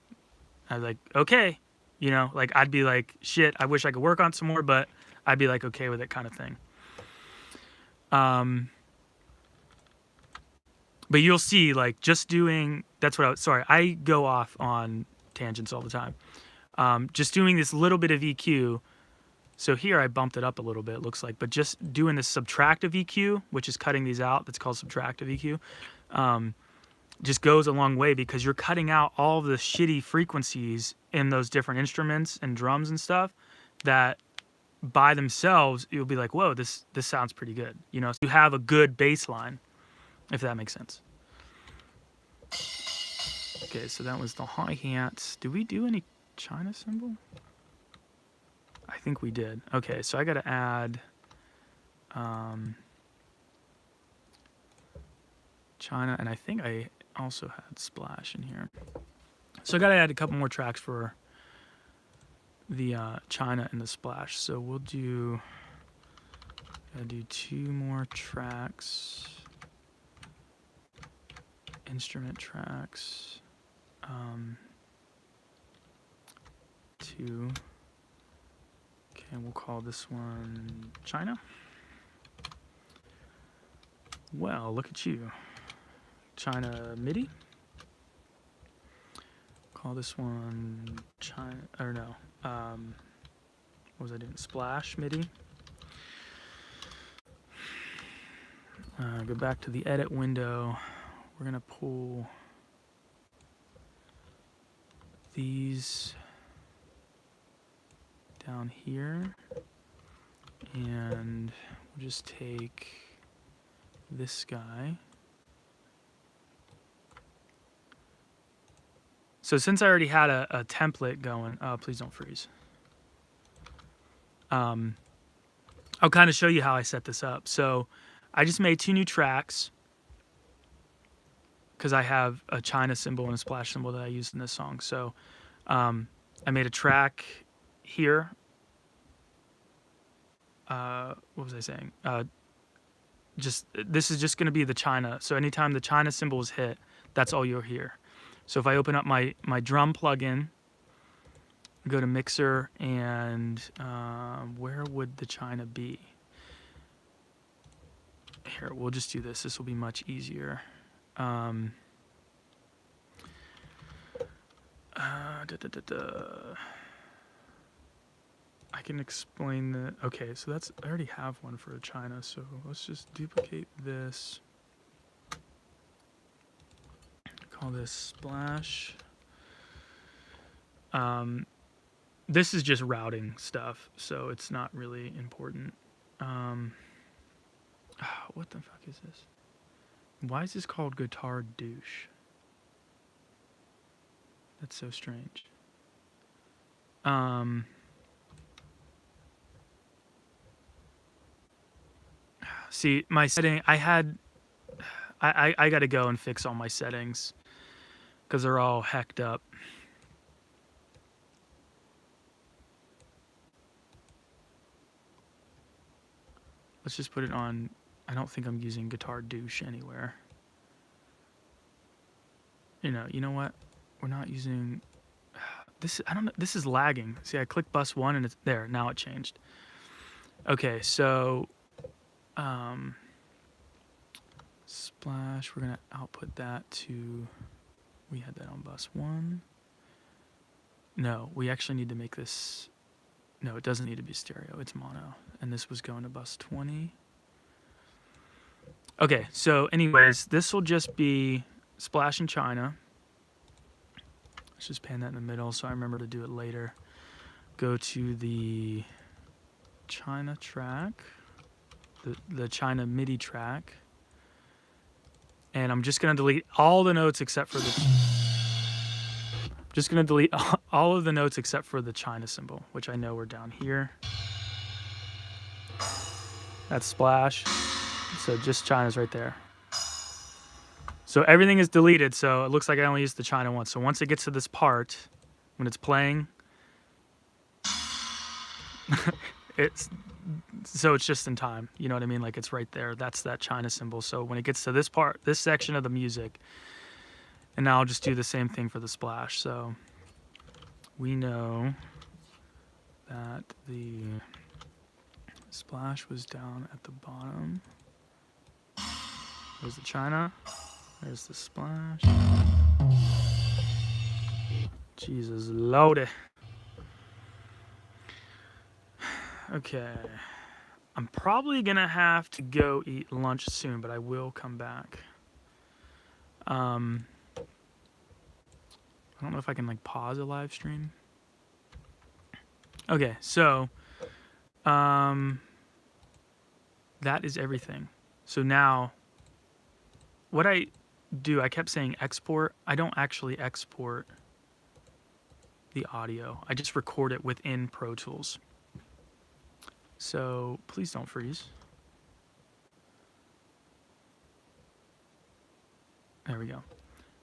I was like, okay. You know, like I'd be like, shit, I wish I could work on some more, but I'd be like okay with it kind of thing. But you'll see, like just doing, I go off on tangents all the time. Just doing this little bit of EQ. So here I bumped it up a little bit, it looks like, but just doing the subtractive EQ, which is cutting these out, that's called subtractive EQ, just goes a long way because you're cutting out all the shitty frequencies in those different instruments and drums and stuff that by themselves, you'll be like, whoa, this sounds pretty good. You know, so you have a good bass line, if that makes sense. Okay, so that was the hi-hats. Did we do any China cymbal? I think we did. Okay, so I got to add China, and I think I also had splash in here. So I got to add a couple more tracks for the China and the splash. So we'll do 2 more tracks, instrument tracks, 2. Okay, we'll call this one China. Well, look at you. China MIDI. Call this one China, or no, what was I doing? Splash MIDI. Go back to the edit window. We're gonna pull these down here, and we'll just take this guy. So since I already had a template going, please don't freeze. I'll kind of show you how I set this up. So I just made 2 new tracks because I have a China cymbal and a splash cymbal that I used in this song. So I made a track here. What was I saying? This is just going to be the China. So anytime the China cymbal is hit, that's all you'll hear. So if I open up my drum plugin, go to mixer, and where would the China be? Here, we'll just do this. This will be much easier. I can explain that. Okay, so that's, I already have one for China, so let's just duplicate this. Call this splash. This is just routing stuff, so it's not really important. What the fuck is this? Why is this called guitar douche? That's so strange. See, my setting, I got to go and fix all my settings because they're all hecked up. Let's just put it on. I don't think I'm using guitar douche anywhere. You know what? We're not using this. I don't know. This is lagging. See, I clicked bus 1 and it's there. Now it changed. Okay, so splash, we're gonna output that to, we had that on bus 1. No, we actually need to make this, no, it doesn't need to be stereo, it's mono. And this was going to bus 20. Okay, so anyways, this will just be splash in China. Let's just pan that in the middle so I remember to do it later. Go to the China track, the China MIDI track. And I'm just going to delete all the notes except for the... Just going to delete all of the notes except for the China cymbal, which I know are down here. That's splash. So just China's right there. So everything is deleted, so it looks like I only used the China once. So once it gets to this part, when it's playing, it's just in time. You know what I mean? Like it's right there. That's that China cymbal. So when it gets to this part, this section of the music, and now I'll just do the same thing for the splash. So we know that the splash was down at the bottom. There's the China. There's the splash. Jesus, loaded. Okay. I'm probably gonna have to go eat lunch soon, but I will come back. I don't know if I can like pause a live stream. Okay, so that is everything. So now what I do, I kept saying export. I don't actually export the audio. I just record it within Pro Tools. So please don't freeze. There we go.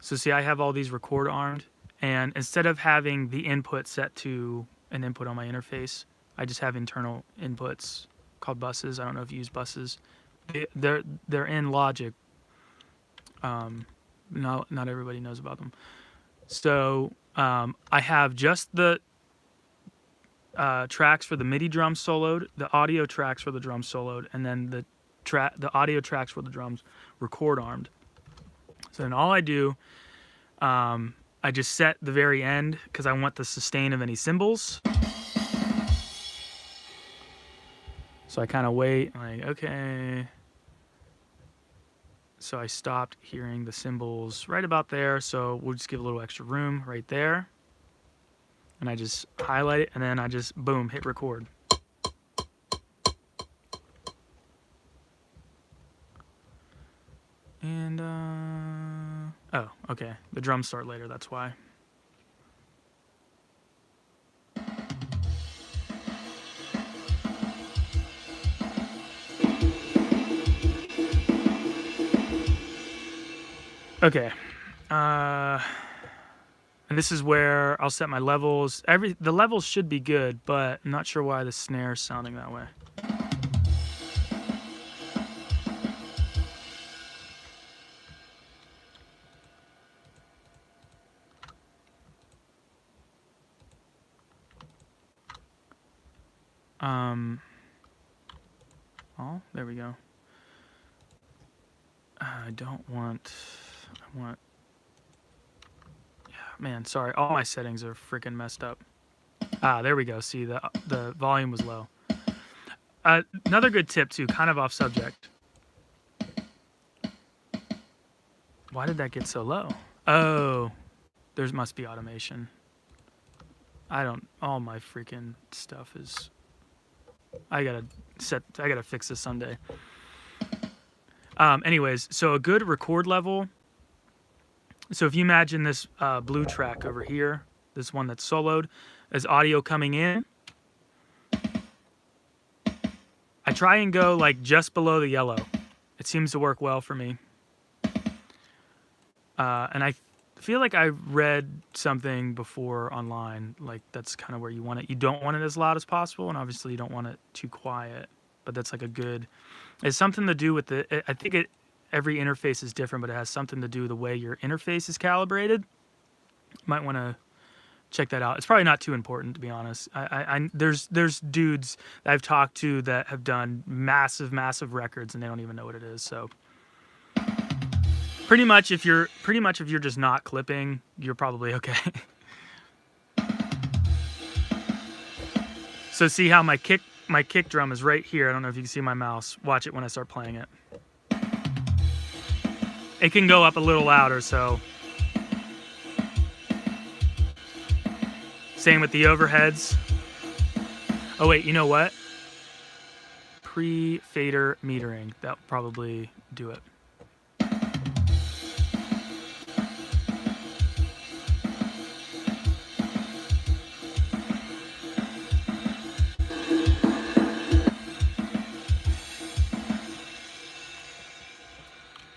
So see, I have all these record armed, and instead of having the input set to an input on my interface, I just have internal inputs called buses. I don't know if you use buses. They're in Logic. Not everybody knows about them. So I have just the tracks for the MIDI drum soloed, the audio tracks for the drum soloed, and then the audio tracks for the drums record armed. So then all I do, I just set the very end because I want the sustain of any cymbals. So I kind of wait, like, okay. So I stopped hearing the cymbals right about there. So we'll just give a little extra room right there. And I just highlight it, and then I just, boom, hit record. And, oh, okay. The drums start later, that's why. Okay. And this is where I'll set my levels. The levels should be good, but I'm not sure why the snare's sounding that way. Oh, there we go. I want, yeah, man, sorry. All my settings are freaking messed up. Ah, there we go. See, the volume was low. Another good tip too, kind of off subject. Why did that get so low? Oh, there must be automation. All my freaking stuff is, I gotta fix this someday. Anyways, so a good record level. So if you imagine this blue track over here, this one that's soloed, as audio coming in, I try and go like just below the yellow. It seems to work well for me. And I feel like I read something before online, like that's kind of where you want it. You don't want it as loud as possible, and obviously you don't want it too quiet. But that's like a good, it's something to do with I think every interface is different, but it has something to do with the way your interface is calibrated. You might want to check that out. It's probably not too important, to be honest. There's dudes that I've talked to that have done massive records and they don't even know what it is. So pretty much if you're just not clipping, you're probably okay. So see how my kick drum is right here. I don't know if you can see my mouse. Watch it when I start playing it. It can go up a little louder, so. Same with the overheads. Oh wait, you know what? Pre-fader metering. That'll probably do it.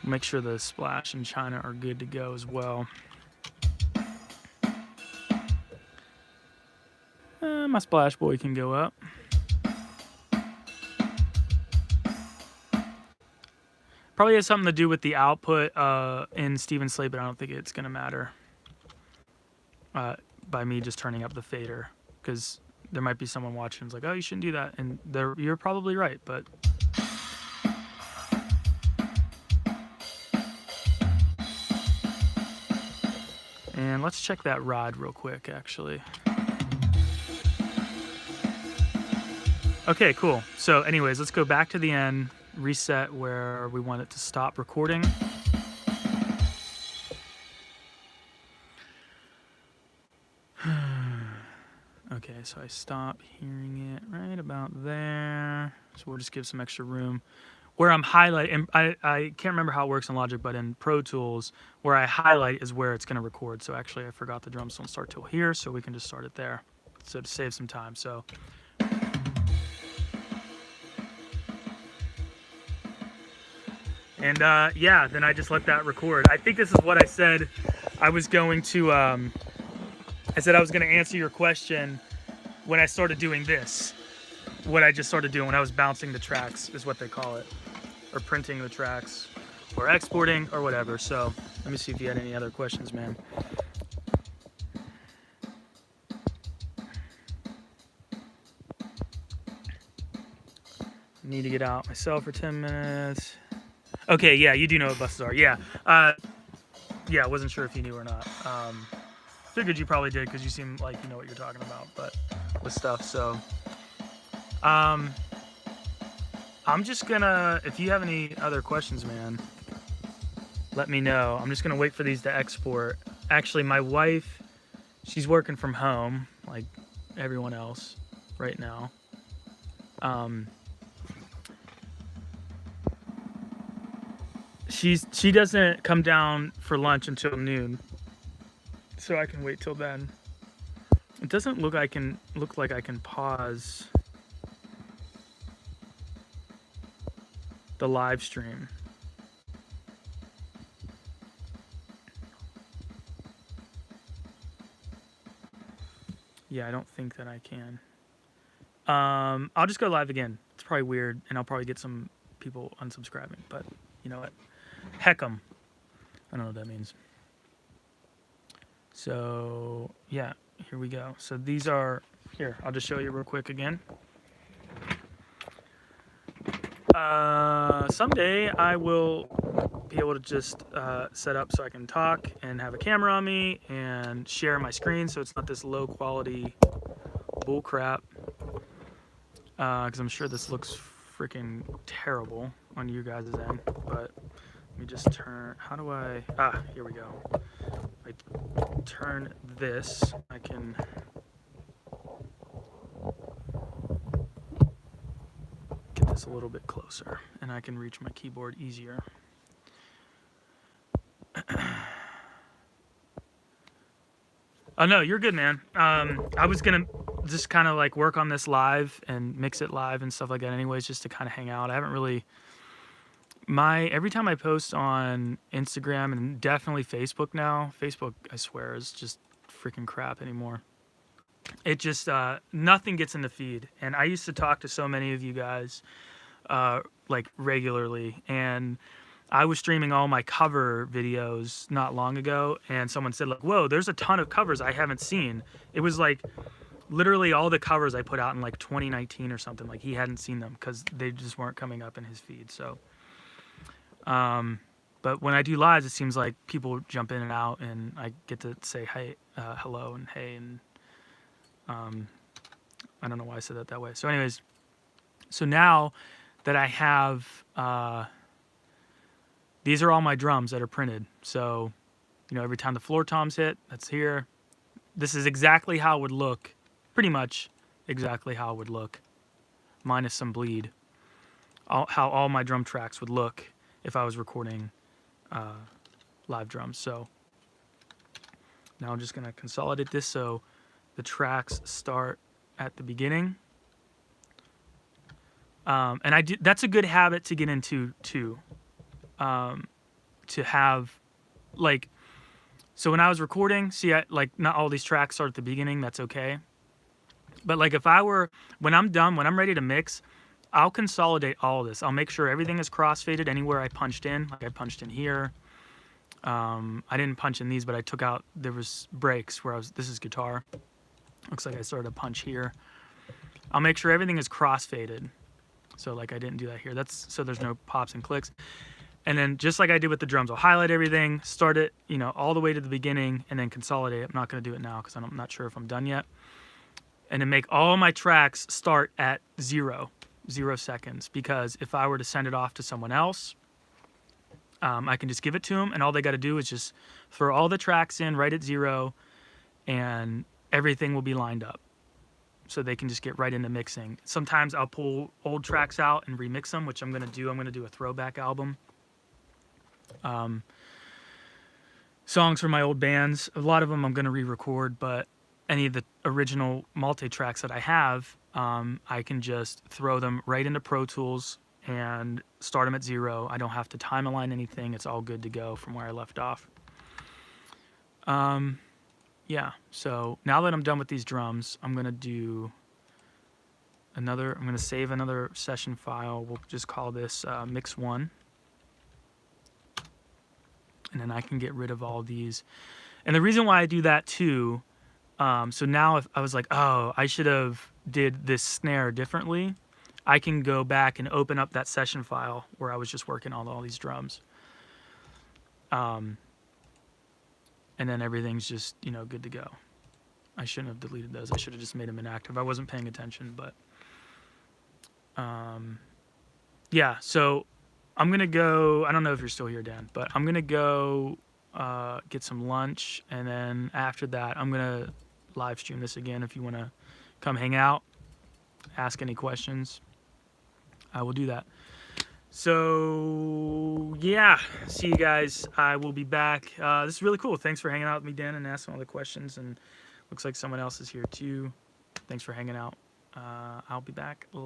Make sure the splash and China are good to go as well. My splash boy can go up. Probably has something to do with the output in Steven Slate, but I don't think it's going to matter by me just turning up the fader, because there might be someone watching who's like, oh, you shouldn't do that, and you're probably right, but. And let's check that rod real quick, actually. Okay, cool. So anyways, let's go back to the end, reset where we want it to stop recording. Okay, so I stop hearing it right about there. So we'll just give some extra room. Where I'm highlighting, I can't remember how it works in Logic, but in Pro Tools, where I highlight is where it's going to record. So actually, I forgot the drums don't start till here, so we can just start it there. So to save some time. So. And yeah, then I just let that record. I think this is what I said I was going to, I said I was going to answer your question when I started doing this. What I just started doing when I was bouncing the tracks is what they call it. Or printing the tracks. Or exporting or whatever. So let me see if you had any other questions, man. Need to get out myself for 10 minutes. Okay, yeah, you do know what buses are. Yeah. Yeah, I wasn't sure if you knew or not. Figured you probably did because you seem like you know what you're talking about, but with stuff. So, I'm just gonna, if you have any other questions, man, let me know. I'm just gonna wait for these to export. Actually, my wife, she's working from home, like everyone else right now. She doesn't come down for lunch until noon, so I can wait till then. It doesn't look like I can pause the live stream. Yeah, I don't think that I can. I'll just go live again. It's probably weird, and I'll probably get some people unsubscribing, but you know what? Heck 'em. I don't know what that means. So yeah, here we go. So these are, here, I'll just show you real quick again. Someday I will be able to just set up so I can talk and have a camera on me and share my screen so it's not this low quality bull crap. Because I'm sure this looks freaking terrible on you guys' end, but let me just turn, how do I, here we go. If I turn this, I can get this a little bit closer and I can reach my keyboard easier. Oh no, you're good, man. I was gonna just kind of like work on this live and mix it live and stuff like that anyways, just to kind of hang out. I haven't really, every time I post on Instagram and definitely Facebook now, Facebook, I swear, is just freaking crap anymore. It just, nothing gets in the feed. And I used to talk to so many of you guys, like regularly, and I was streaming all my cover videos not long ago, and someone said, like, whoa, there's a ton of covers I haven't seen. It was like literally all the covers I put out in like 2019 or something. Like he hadn't seen them because they just weren't coming up in his feed. So, but when I do lives, it seems like people jump in and out, and I get to say hey, hello and hey, and I don't know why I said that way. So anyways, so now that I have, these are all my drums that are printed. So, you know, every time the floor toms hit, that's here. This is exactly how it would look, pretty much exactly how it would look, minus some bleed. How all my drum tracks would look if I was recording live drums. So now I'm just gonna consolidate this so the tracks start at the beginning. And that's a good habit to get into too. To have, like, so when I was recording, see, like, not all these tracks start at the beginning, that's okay. But like if I were, when I'm done, when I'm ready to mix, I'll consolidate all of this. I'll make sure everything is crossfaded anywhere I punched in. Like I punched in here. I didn't punch in these, but I took out, there was breaks where this is guitar. Looks like I started a punch here. I'll make sure everything is crossfaded. So like I didn't do that here. That's so there's no pops and clicks. And then just like I did with the drums, I'll highlight everything, start it, you know, all the way to the beginning, and then consolidate. I'm not going to do it now because I'm not sure if I'm done yet. and to make all my tracks start at 0 seconds, because if I were to send it off to someone else, I can just give it to them, and all they got to do is just throw all the tracks in right at 0, and everything will be lined up. So they can just get right into mixing. Sometimes I'll pull old tracks out and remix them, which I'm going to do. I'm going to do a throwback album. Songs from my old bands. A lot of them I'm going to re-record, but any of the original multi-tracks that I have, I can just throw them right into Pro Tools and start them at 0. I don't have to time align anything. It's all good to go from where I left off. Yeah, so now that I'm done with these drums, I'm going to do I'm going to save another session file. We'll just call this mix 1. And then I can get rid of all these. And the reason why I do that too, so now if I was like, oh, I should have did this snare differently, I can go back and open up that session file where I was just working on all these drums. And then everything's just, good to go. I shouldn't have deleted those. I should have just made them inactive. I wasn't paying attention, but yeah, so I'm going to go, I don't know if you're still here, Dan, but I'm going to go get some lunch, and then after that, I'm going to live stream this again. If you want to come hang out, ask any questions, I will do that. So yeah, see you guys. I will be back. This is really cool. Thanks for hanging out with me, Dan, and asking all the questions. And looks like someone else is here too. Thanks for hanging out. I'll be back.